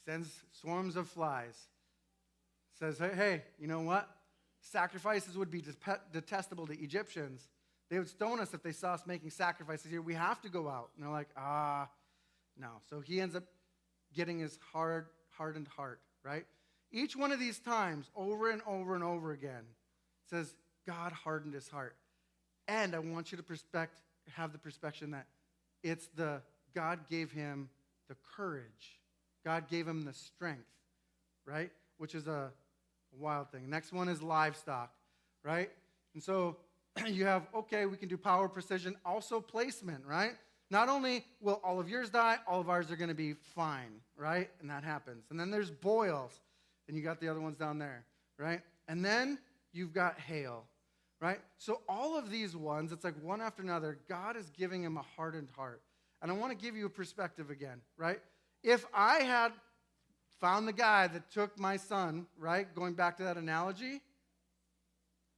Sends swarms of flies. Says, hey, you know what? Sacrifices would be detestable to Egyptians. They would stone us if they saw us making sacrifices here. We have to go out. And they're like, no. So he ends up getting his hardened heart, right? Each one of these times, over and over and over again, says God hardened his heart. And I want you to have the perspective that it's God gave him the courage. God gave him the strength, right? Which is a wild thing. Next one is livestock, right? And so you have, okay, we can do power, precision, also placement, right? Not only will all of yours die, all of ours are going to be fine, right? And that happens. And then there's boils, and you got the other ones down there, right? And then you've got hail, right? So all of these ones, it's like one after another, God is giving him a hardened heart. And I want to give you a perspective again, right? If I had found the guy that took my son, right, going back to that analogy,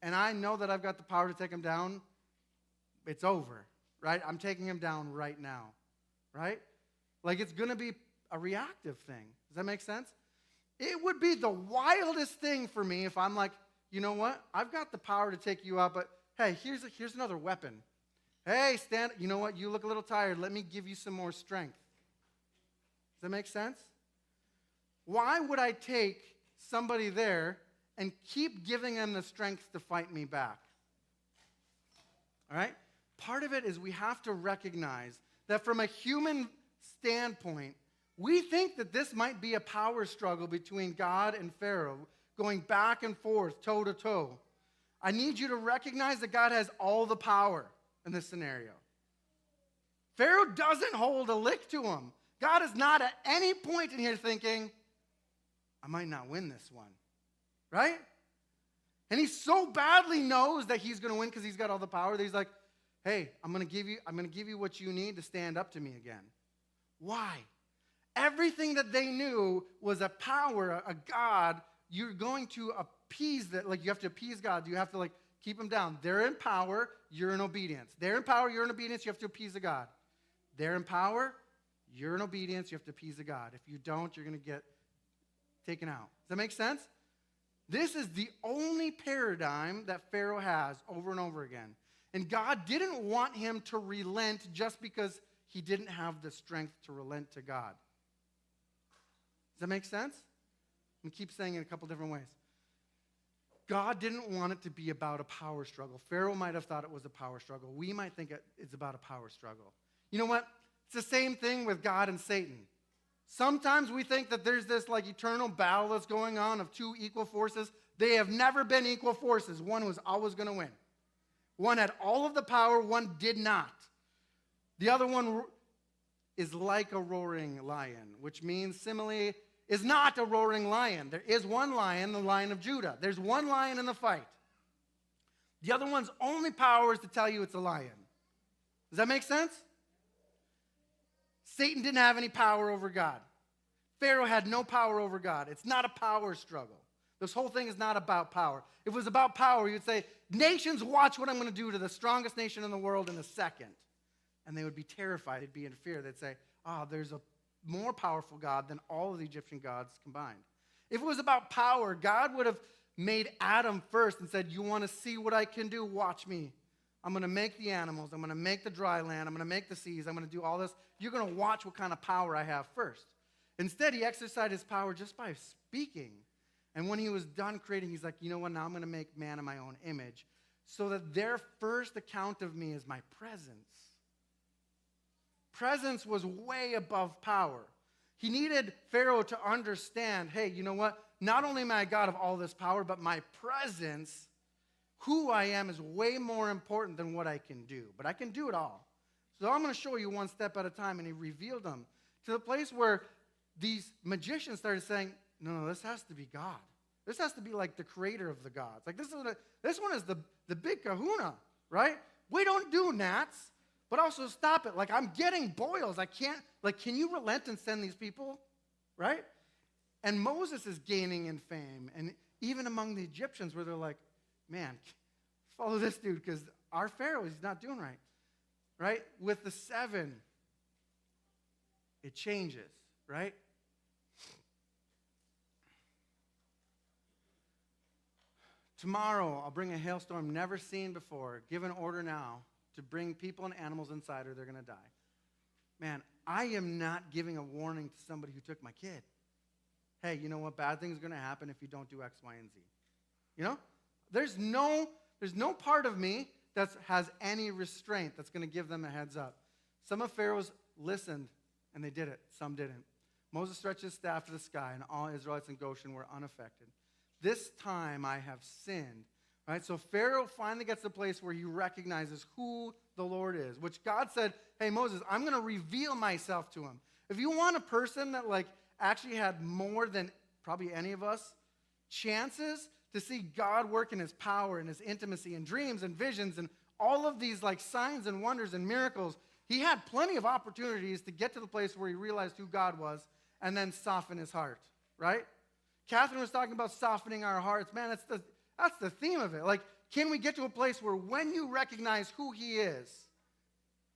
and I know that I've got the power to take him down, it's over, right? I'm taking him down right now, right? Like it's going to be a reactive thing. Does that make sense? It would be the wildest thing for me if I'm like, you know what? I've got the power to take you out, but hey, here's another weapon. Hey, stand, you know what? You look a little tired. Let me give you some more strength. Does that make sense? Why would I take somebody there and keep giving them the strength to fight me back? All right? Part of it is we have to recognize that from a human standpoint, we think that this might be a power struggle between God and Pharaoh, going back and forth, toe to toe. I need you to recognize that God has all the power in this scenario. Pharaoh doesn't hold a lick to him. God is not at any point in here thinking, I might not win this one, right? And he so badly knows that he's going to win because he's got all the power that he's like, hey, I'm going to give you what you need to stand up to me again. Why? Everything that they knew was a power, a God. You're going to appease that. Like you have to appease God. You have to like keep them down. They're in power. You're in obedience. They're in power. You're in obedience. You have to appease the God. They're in power. You're in obedience. You have to appease the God. If you don't, you're going to get taken out. Does that make sense? This is the only paradigm that Pharaoh has over and over again. And God didn't want him to relent just because he didn't have the strength to relent to God. Does that make sense? I'm going to keep saying it a couple different ways. God didn't want it to be about a power struggle. Pharaoh might have thought it was a power struggle. We might think it's about a power struggle. You know what? It's the same thing with God and Satan. Sometimes we think that there's this like eternal battle that's going on of two equal forces. They have never been equal forces. One was always going to win. One had all of the power, one did not. The other one is like a roaring lion, which means similarly is not a roaring lion. There is one lion, the Lion of Judah. There's one lion in the fight. The other one's only power is to tell you it's a lion. Does that make sense? Satan didn't have any power over God. Pharaoh had no power over God. It's not a power struggle. This whole thing is not about power. If it was about power, you'd say, nations, watch what I'm going to do to the strongest nation in the world in a second. And they would be terrified. They'd be in fear. They'd say, there's a more powerful God than all of the Egyptian gods combined. If it was about power, God would have made Adam first and said, you want to see what I can do? Watch me. I'm going to make the animals. I'm going to make the dry land. I'm going to make the seas. I'm going to do all this. You're going to watch what kind of power I have first. Instead, he exercised his power just by speaking. And when he was done creating, he's like, you know what? Now I'm going to make man in my own image so that their first account of me is my presence. Presence was way above power. He needed Pharaoh to understand, hey, you know what? Not only am I a God of all this power, but my presence, who I am, is way more important than what I can do. But I can do it all. So I'm going to show you one step at a time. And he revealed them to the place where these magicians started saying, no, this has to be God. This has to be like the creator of the gods. Like this one is the big kahuna, right? We don't do gnats, but also stop it. Like I'm getting boils. I can't, like, can you relent and send these people, right? And Moses is gaining in fame. And even among the Egyptians where they're like, man, follow this dude because our Pharaoh is not doing right, right? With the 7, it changes, right? Tomorrow, I'll bring a hailstorm never seen before. Give an order now to bring people and animals inside or they're going to die. Man, I am not giving a warning to somebody who took my kid. Hey, you know what? Bad things are going to happen if you don't do X, Y, and Z. You know? There's no part of me that has any restraint that's going to give them a heads up. Some of Pharaoh's listened, and they did it. Some didn't. Moses stretched his staff to the sky, and all Israelites in Goshen were unaffected. This time I have sinned. Right? So Pharaoh finally gets to the place where he recognizes who the Lord is, which God said, hey, Moses, I'm going to reveal myself to him. If you want a person that like actually had more than probably any of us chances to see God work in his power and his intimacy and dreams and visions and all of these like signs and wonders and miracles, he had plenty of opportunities to get to the place where he realized who God was and then soften his heart, right? Catherine was talking about softening our hearts. Man, that's the theme of it. Like, can we get to a place where when you recognize who he is,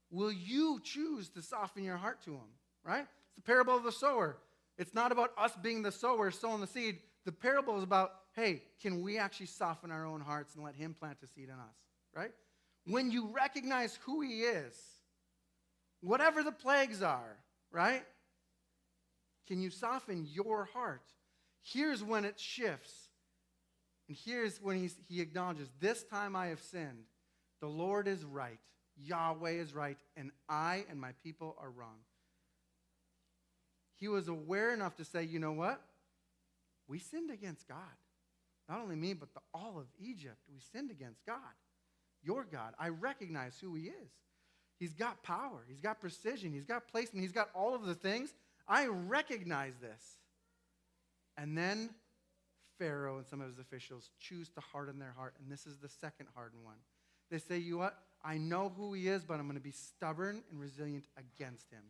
will you choose to soften your heart to him, right? It's the parable of the sower. It's not about us being the sower, sowing the seed. The parable is about, hey, can we actually soften our own hearts and let him plant a seed in us, right? When you recognize who he is, whatever the plagues are, right? Can you soften your heart? Here's when it shifts. And here's when he acknowledges, this time I have sinned. The Lord is right. Yahweh is right. And I and my people are wrong. He was aware enough to say, you know what? We sinned against God. Not only me, but all of Egypt. We sinned against God. Your God. I recognize who he is. He's got power. He's got precision. He's got placement. He's got all of the things. I recognize this. And then Pharaoh and some of his officials choose to harden their heart. And this is the second hardened one. They say, you know what? I know who he is, but I'm going to be stubborn and resilient against him.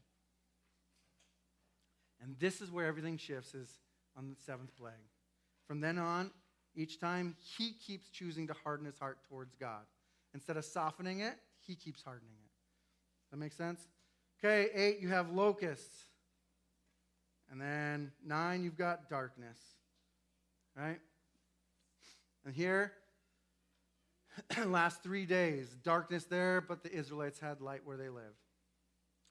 And this is where everything shifts, is on the 7th plague. From then on, each time, he keeps choosing to harden his heart towards God. Instead of softening it, he keeps hardening it. That make sense? Okay, 8, you have locusts. And then 9, you've got darkness. Right? And here, last 3 days, darkness there, but the Israelites had light where they lived.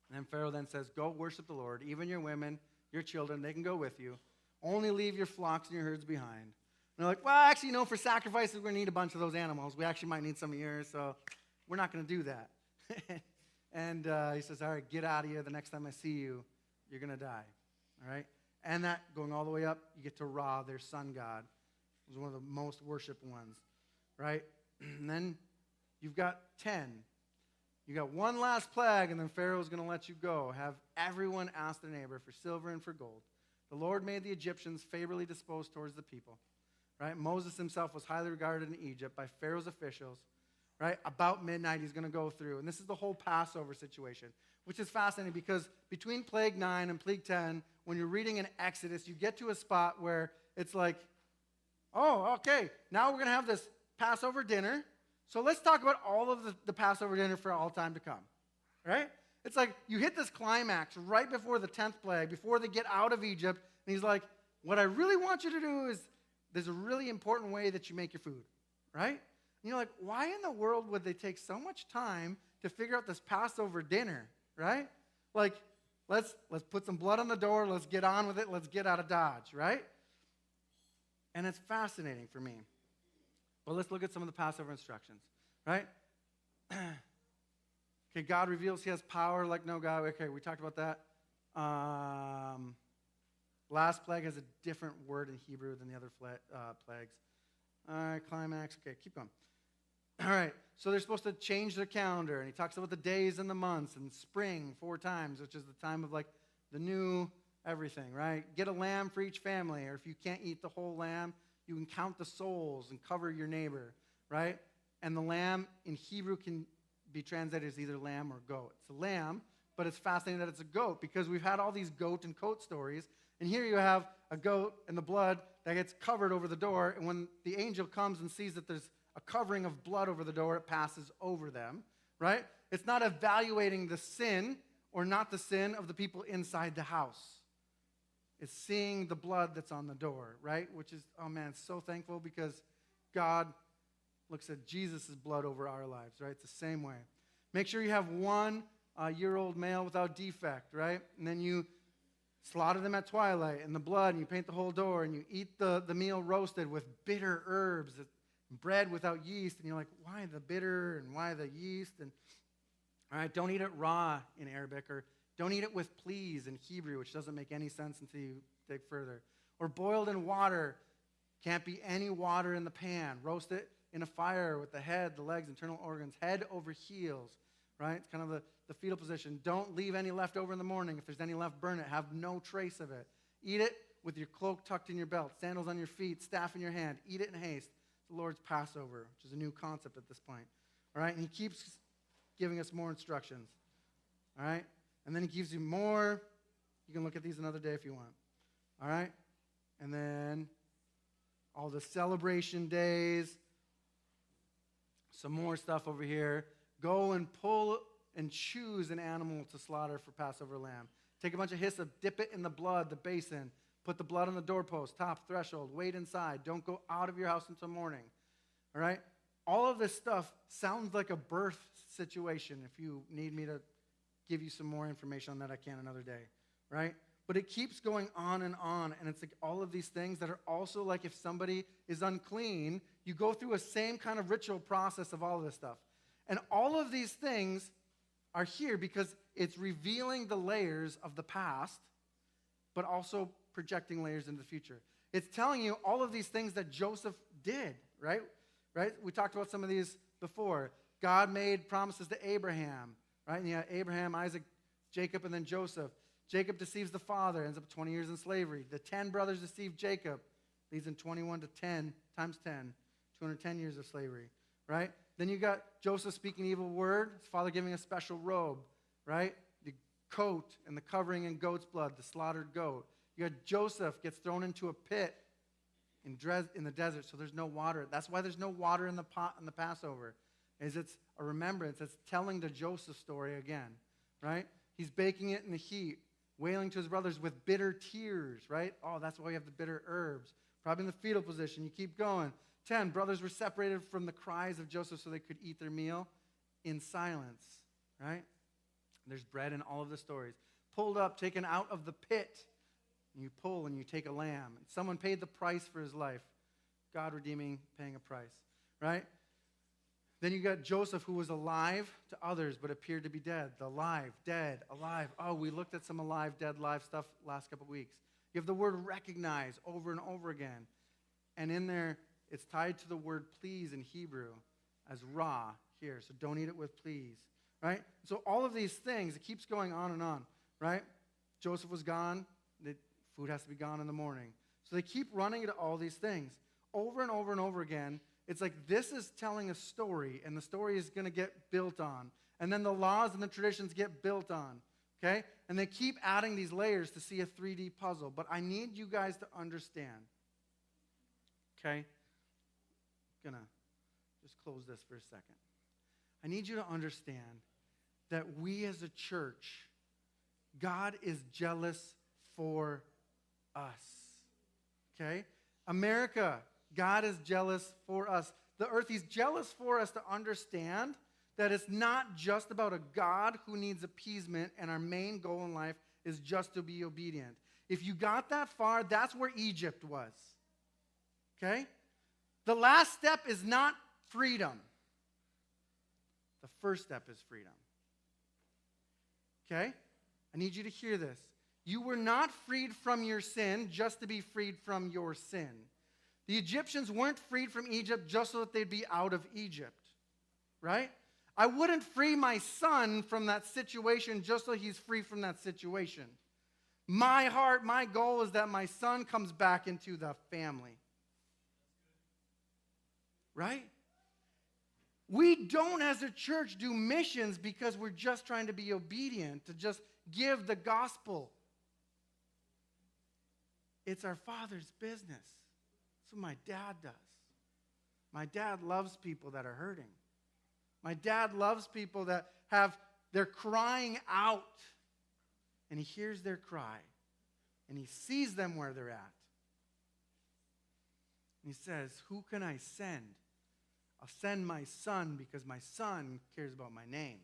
And then Pharaoh then says, go worship the Lord, even your women, your children, they can go with you. Only leave your flocks and your herds behind. And they're like, well, actually, you know, for sacrifices, we're going to need a bunch of those animals. We actually might need some of yours, so we're not going to do that. And he says, all right, get out of here. The next time I see you, you're going to die. All right? And that, going all the way up, you get to Ra, their sun god. It was one of the most worshipped ones, right? And then you've got 10. You got one last plague, and then Pharaoh's going to let you go. Have everyone ask their neighbor for silver and for gold. The Lord made the Egyptians favorably disposed towards the people, right? Moses himself was highly regarded in Egypt by Pharaoh's officials, right? About midnight, he's going to go through. And this is the whole Passover situation, which is fascinating because between plague 9 and plague 10, when you're reading in Exodus, you get to a spot where it's like, oh, okay, now we're going to have this Passover dinner. So let's talk about all of the Passover dinner for all time to come, right? It's like you hit this climax right before the 10th plague, before they get out of Egypt, and he's like, what I really want you to do is there's a really important way that you make your food, right? And you're like, why in the world would they take so much time to figure out this Passover dinner, right? Like, let's put some blood on the door, let's get on with it, let's get out of Dodge, right? And it's fascinating for me. But let's look at some of the Passover instructions, right? Okay, God reveals he has power like no God. Okay, we talked about that. Last plague has a different word in Hebrew than the other plagues. All right, climax. Okay, keep going. All right, so they're supposed to change their calendar, and he talks about the days and the months, and spring 4 times, which is the time of like the new everything, right? Get a lamb for each family, or if you can't eat the whole lamb, you can count the souls and cover your neighbor, right? And the lamb in Hebrew can be translated as either lamb or goat. It's a lamb, but it's fascinating that it's a goat because we've had all these goat and coat stories, and here you have a goat and the blood that gets covered over the door, and when the angel comes and sees that there's a covering of blood over the door, it passes over them, right? It's not evaluating the sin or not the sin of the people inside the house. It's seeing the blood that's on the door, right? Which is, oh man, so thankful because God looks at Jesus' blood over our lives, right? It's the same way. Make sure you have 1 year-old male without defect, right? And then you slaughter them at twilight in the blood, and you paint the whole door, and you eat the meal roasted with bitter herbs, bread without yeast. And you're like, why the bitter and why the yeast? And all right, don't eat it raw in Arabic, or don't eat it with please in Hebrew, which doesn't make any sense until you dig further. Or boiled in water. Can't be any water in the pan. Roast it in a fire with the head, the legs, internal organs, head over heels, right? It's kind of the fetal position. Don't leave any left over in the morning. If there's any left, burn it. Have no trace of it. Eat it with your cloak tucked in your belt, sandals on your feet, staff in your hand. Eat it in haste. It's the Lord's Passover, which is a new concept at this point, all right? And he keeps giving us more instructions, all right? And then he gives you more. You can look at these another day if you want, all right? And then all the celebration days. Some more stuff over here. Go and pull and choose an animal to slaughter for Passover lamb. Take a bunch of hyssop, dip it in the blood, the basin. Put the blood on the doorpost, top, threshold. Wait inside. Don't go out of your house until morning. All right? All of this stuff sounds like a birth situation. If you need me to give you some more information on that, I can another day. Right? But it keeps going on, and it's like all of these things that are also like if somebody is unclean, you go through a same kind of ritual process of all of this stuff. And all of these things are here because it's revealing the layers of the past, but also projecting layers into the future. It's telling you all of these things that Joseph did, right? Right? We talked about some of these before. God made promises to Abraham, right? And you have Abraham, Isaac, Jacob, and then Joseph. Jacob deceives the father, ends up 20 years in slavery. The 10 brothers deceive Jacob, leads in 21 to 10 times 10, 210 years of slavery, right? Then you got Joseph speaking evil word, his father giving a special robe, right? The coat and the covering in goat's blood, the slaughtered goat. You got Joseph gets thrown into a pit in the desert, so there's no water. That's why there's no water in the pot in the Passover, is it's a remembrance. It's telling the Joseph story again, right? He's baking it in the heat, wailing to his brothers with bitter tears, right? Oh, that's why you have the bitter herbs. Probably in the fetal position. You keep going. 10, brothers were separated from the cries of Joseph so they could eat their meal in silence, right? There's bread in all of the stories. Pulled up, taken out of the pit. And you pull and you take a lamb. And someone paid the price for his life. God redeeming, paying a price, right? Then you got Joseph, who was alive to others but appeared to be dead. The alive, dead, alive. Oh, we looked at some alive, dead, live stuff last couple weeks. You have the word recognize over and over again. And in there, it's tied to the word please in Hebrew as ra here. So don't eat it with please, right? So all of these things, it keeps going on, right? Joseph was gone. The food has to be gone in the morning. So they keep running into all these things over and over and over again. It's like this is telling a story, and the story is going to get built on. And then the laws and the traditions get built on, okay? And they keep adding these layers to see a 3D puzzle. But I need you guys to understand, okay? I'm going to just close this for a second. I need you to understand that we as a church, God is jealous for us, okay? America, God is jealous for us. The earth, he's jealous for us to understand that it's not just about a God who needs appeasement and our main goal in life is just to be obedient. If you got that far, that's where Egypt was. Okay? The last step is not freedom. The first step is freedom. Okay? I need you to hear this. You were not freed from your sin just to be freed from your sin. The Egyptians weren't freed from Egypt just so that they'd be out of Egypt. Right? I wouldn't free my son from that situation just so he's free from that situation. My heart, my goal is that my son comes back into the family. Right? We don't, as a church, do missions because we're just trying to be obedient, to just give the gospel. It's our Father's business. That's what my dad does. My dad loves people that are hurting. My dad loves people that they're crying out, and he hears their cry, and he sees them where they're at. And he says, who can I send? I'll send my son because my son cares about my name.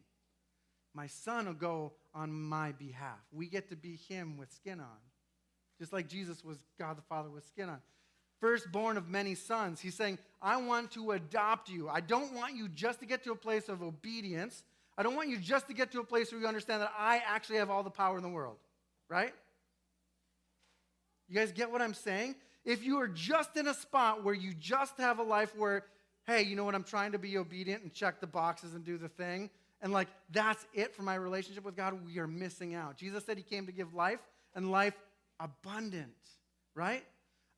My son will go on my behalf. We get to be him with skin on. Just like Jesus was God the Father with skin on. Firstborn of many sons. He's saying, I want to adopt you. I don't want you just to get to a place of obedience. I don't want you just to get to a place where you understand that I actually have all the power in the world. Right? You guys get what I'm saying? If you are just in a spot where you just have a life where, hey, you know what, I'm trying to be obedient and check the boxes and do the thing, and like that's it for my relationship with God, we are missing out. Jesus said he came to give life and life abundant, right?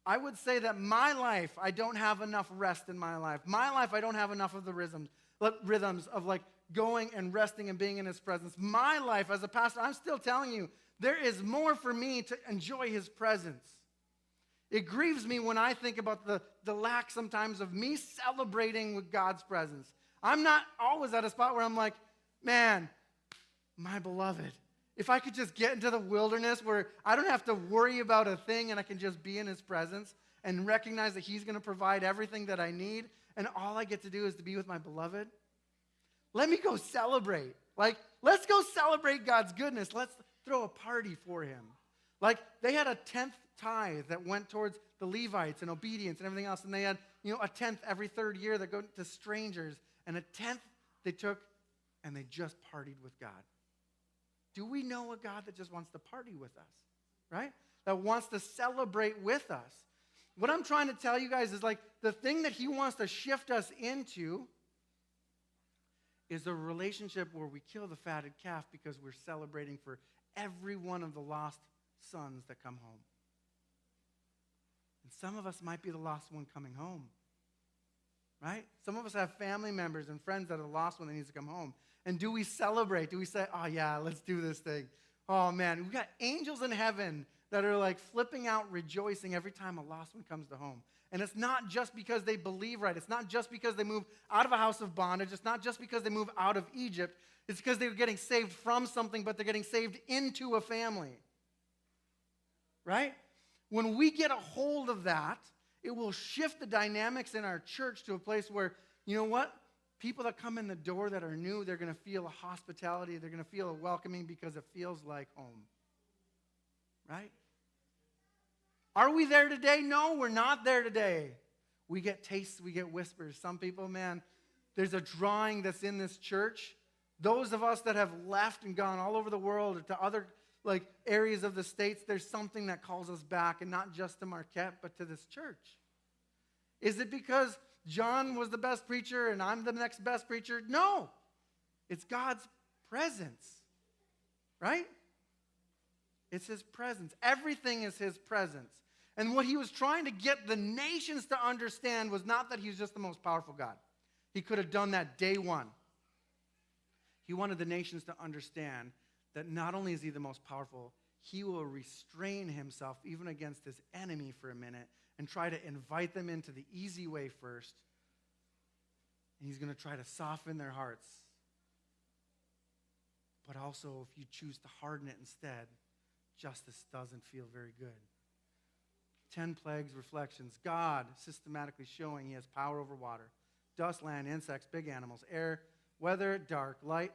I would say that my life, I don't have enough rest in my life. My life, I don't have enough of the rhythms of like going and resting and being in his presence. My life as a pastor, I'm still telling you, there is more for me to enjoy his presence. It grieves me when I think about the lack sometimes of me celebrating with God's presence. I'm not always at a spot where I'm like, man, my beloved, if I could just get into the wilderness where I don't have to worry about a thing and I can just be in his presence and recognize that he's going to provide everything that I need and all I get to do is to be with my beloved. Let me go celebrate. Like, let's go celebrate God's goodness. Let's throw a party for him. Like, they had a 10th tithe that went towards the Levites and obedience and everything else. And they had, a 10th every third year that go to strangers. And a 10th they took and they just partied with God. Do we know a God that just wants to party with us, right? That wants to celebrate with us. What I'm trying to tell you guys is like the thing that he wants to shift us into is a relationship where we kill the fatted calf because we're celebrating for every one of the lost sons that come home. And some of us might be the lost one coming home, right? Some of us have family members and friends that are the lost one that needs to come home. And do we celebrate? Do we say, oh yeah, let's do this thing? Oh man, we got angels in heaven that are like flipping out, rejoicing every time a lost one comes to home. And it's not just because they believe right. It's not just because they move out of a house of bondage. It's not just because they move out of Egypt. It's because they're getting saved from something, but they're getting saved into a family. Right? When we get a hold of that, it will shift the dynamics in our church to a place where, you know what? People that come in the door that are new, they're going to feel a hospitality. They're going to feel a welcoming because it feels like home. Right? Are we there today? No, we're not there today. We get tastes, we get whispers. Some people, man, there's a drawing that's in this church. Those of us that have left and gone all over the world or to other like areas of the States, there's something that calls us back, and not just to Marquette, but to this church. Is it because John was the best preacher and I'm the next best preacher? No. It's God's presence, right? It's his presence. Everything is his presence. And what he was trying to get the nations to understand was not that he was just the most powerful God. He could have done that day one. He wanted the nations to understand that not only is he the most powerful, he will restrain himself even against his enemy for a minute and try to invite them into the easy way first. And he's going to try to soften their hearts. But also, if you choose to harden it instead, justice doesn't feel very good. 10 plagues, reflections. God systematically showing he has power over water, dust, land, insects, big animals, air, weather, dark, light,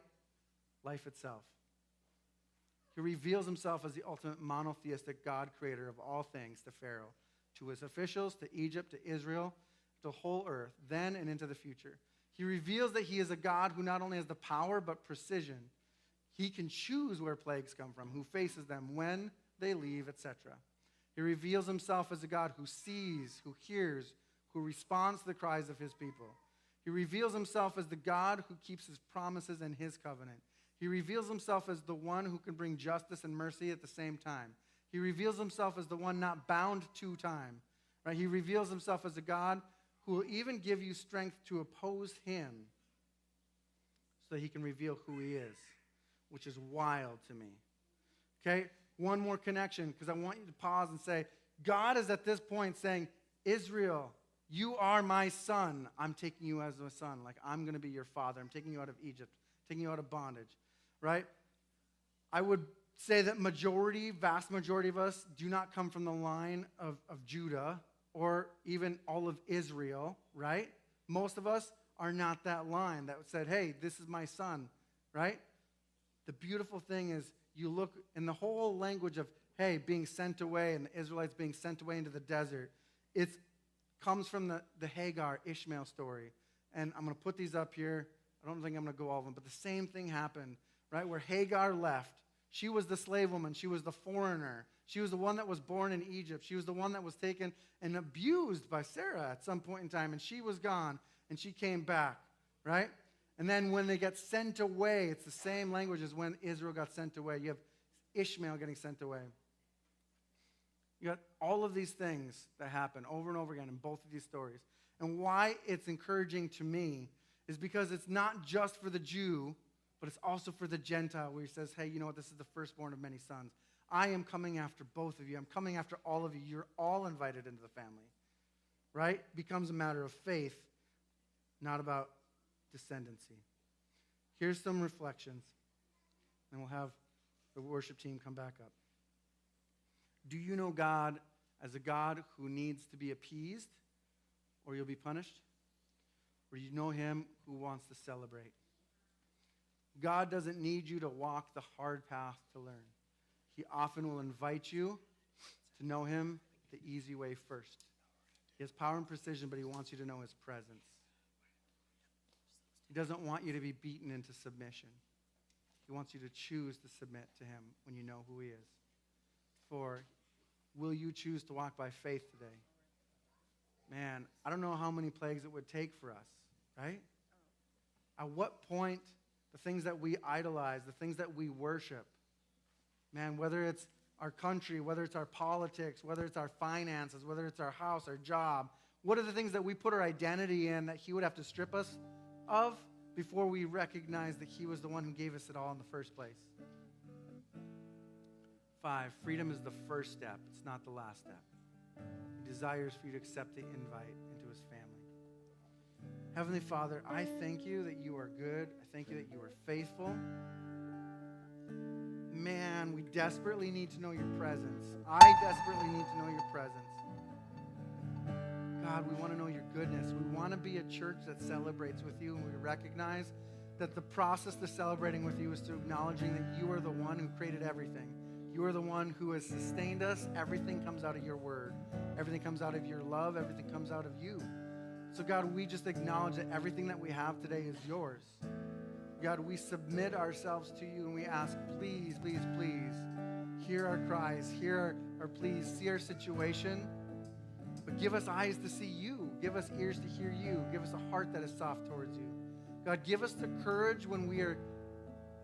life itself. He reveals himself as the ultimate monotheistic God creator of all things to Pharaoh. to his officials, to Egypt, to Israel, to the whole earth, then and into the future. He reveals that he is a God who not only has the power but precision. He can choose where plagues come from, who faces them, when they leave, etc. He reveals himself as a God who sees, who hears, who responds to the cries of his people. He reveals himself as the God who keeps his promises and his covenant. He reveals himself as the one who can bring justice and mercy at the same time. He reveals himself as the one not bound to time. Right? He reveals himself as a God who will even give you strength to oppose him so that he can reveal who he is, which is wild to me. Okay? One more connection, because I want you to pause and say, God is at this point saying, Israel, you are my son. I'm taking you as a son. Like, I'm going to be your father. I'm taking you out of Egypt, taking you out of bondage. Right? I would say that vast majority of us do not come from the line of Judah or even all of Israel, right? Most of us are not that line that said, hey, this is my son, right? The beautiful thing is you look in the whole language of, hey, being sent away and the Israelites being sent away into the desert. It comes from the Hagar, Ishmael story. And I'm going to put these up here. I don't think I'm going to go all of them, but the same thing happened, right? Where Hagar left. She was the slave woman. She was the foreigner. She was the one that was born in Egypt. She was the one that was taken and abused by Sarah at some point in time. And she was gone, and she came back, right? And then when they get sent away, it's the same language as when Israel got sent away. You have Ishmael getting sent away. You got all of these things that happen over and over again in both of these stories. And why it's encouraging to me is because it's not just for the Jew, but it's also for the Gentile, where he says, hey, you know what? This is the firstborn of many sons. I am coming after both of you. I'm coming after all of you. You're all invited into the family, right? Becomes a matter of faith, not about descendancy. Here's some reflections, and we'll have the worship team come back up. Do you know God as a God who needs to be appeased, or you'll be punished? Or do you know him who wants to celebrate? God doesn't need you to walk the hard path to learn. He often will invite you to know him the easy way first. He has power and precision, but he wants you to know his presence. He doesn't want you to be beaten into submission. He wants you to choose to submit to him when you know who he is. For will you choose to walk by faith today? Man, I don't know how many plagues it would take for us, right? At what point the things that we idolize, the things that we worship, man, whether it's our country, whether it's our politics, whether it's our finances, whether it's our house, our job, what are the things that we put our identity in that he would have to strip us of before we recognize that he was the one who gave us it all in the first place? 5, freedom is the first step. It's not the last step. He desires for you to accept the invite into his family. Heavenly Father, I thank you that you are good. I thank you that you are faithful. Man, we desperately need to know your presence. I desperately need to know your presence. God, we want to know your goodness. We want to be a church that celebrates with you, and we recognize that the process to celebrating with you is to acknowledging that you are the one who created everything. You are the one who has sustained us. Everything comes out of your word. Everything comes out of your love. Everything comes out of you. So God, we just acknowledge that everything that we have today is yours. God, we submit ourselves to you and we ask, please, please, please, hear our cries, hear our pleas, see our situation, but give us eyes to see you. Give us ears to hear you. Give us a heart that is soft towards you. God, give us the courage when we are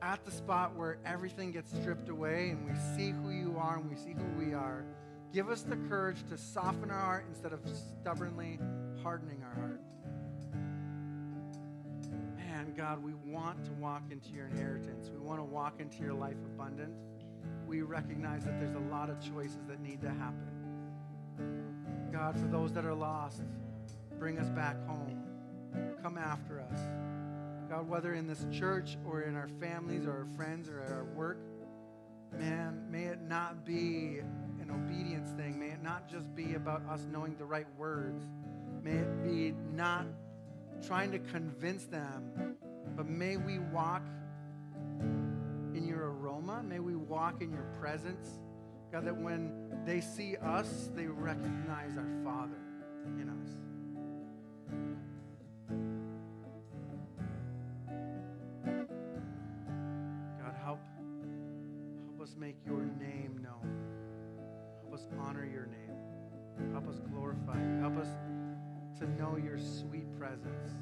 at the spot where everything gets stripped away and we see who you are and we see who we are. Give us the courage to soften our heart instead of stubbornly hardening our heart. Man, God, we want to walk into your inheritance. We want to walk into your life abundant. We recognize that there's a lot of choices that need to happen. God, for those that are lost, bring us back home. Come after us. God, whether in this church or in our families or our friends or at our work, man, may it not be an obedience thing. May it not just be about us knowing the right words. May it be not trying to convince them, but may we walk in your aroma. May we walk in your presence. God, that when they see us, they recognize our Father in us. God, help us make your name known. Help us honor your name. Help us glorify you. Help us to know your sweet presence.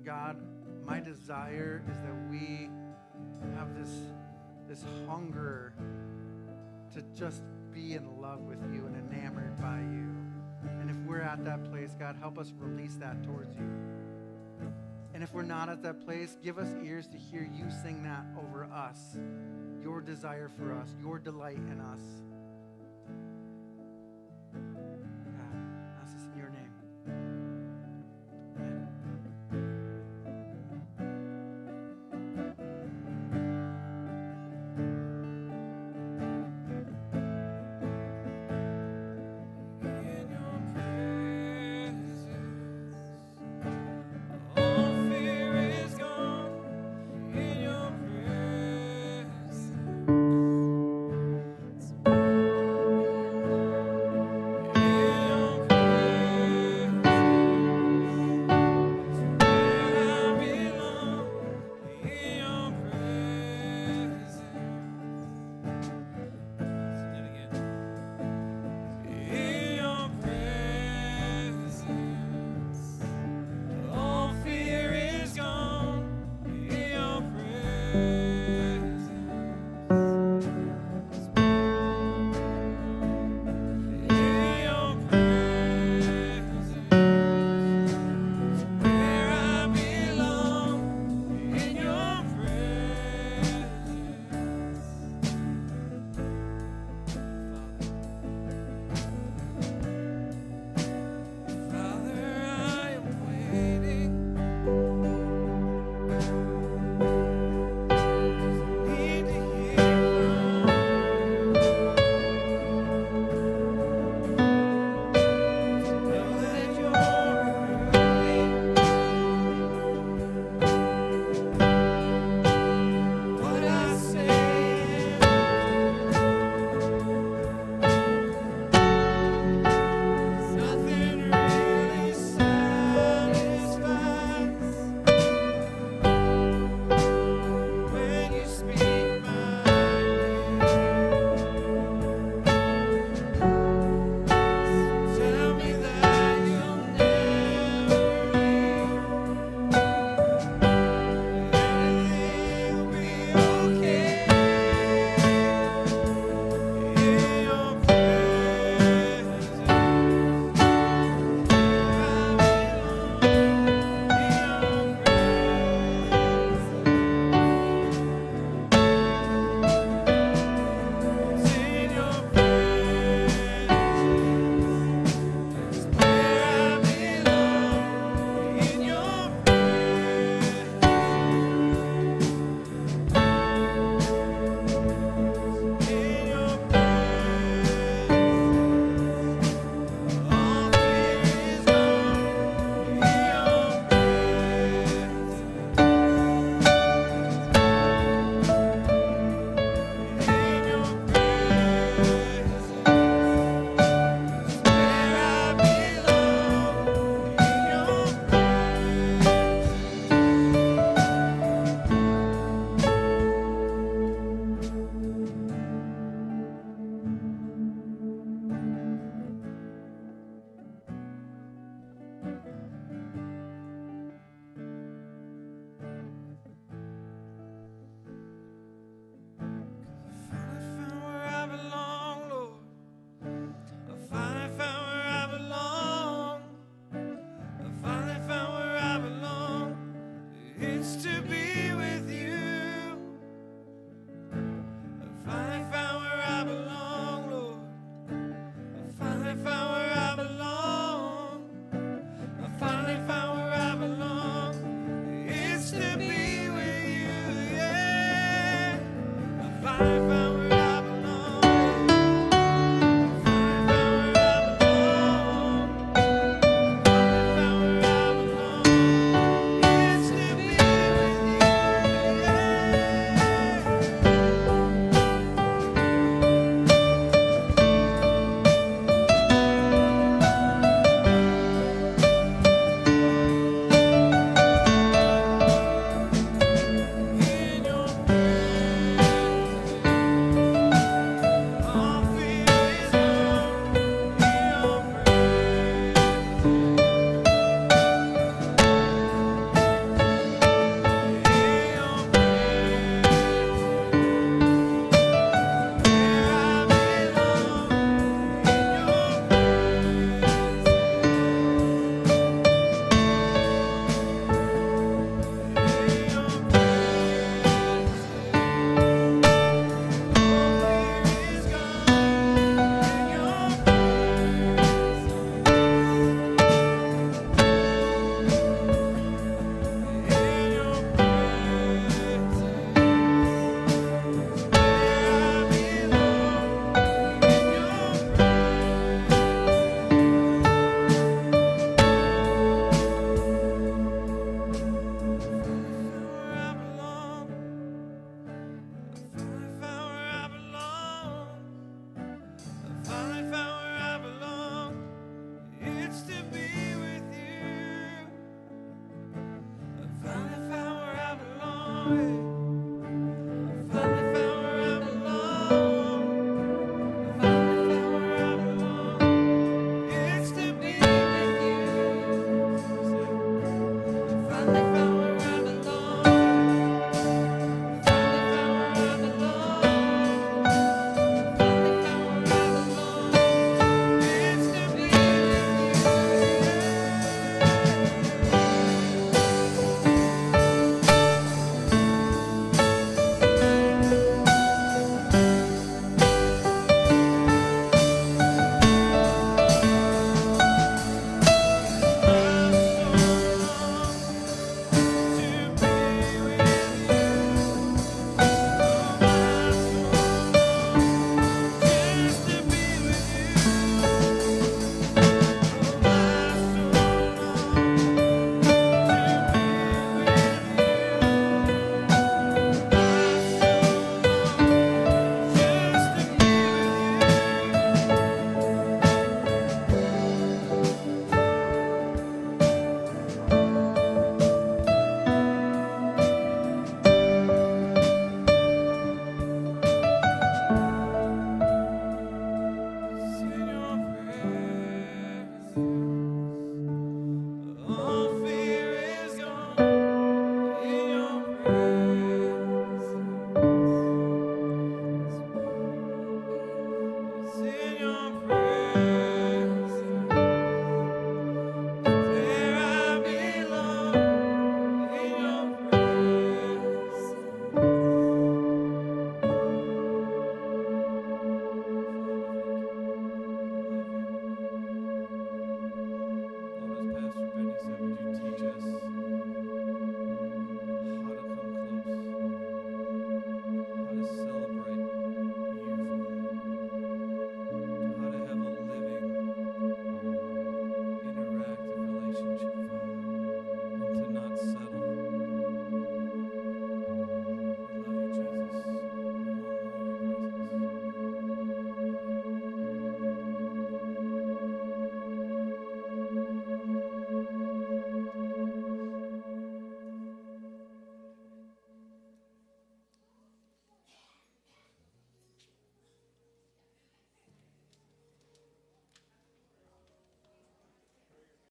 God, my desire is that we have this hunger to just be in love with you and enamored by you. And if we're at that place, God, help us release that towards you. And if we're not at that place, give us ears to hear you sing that over us, your desire for us, your delight in us.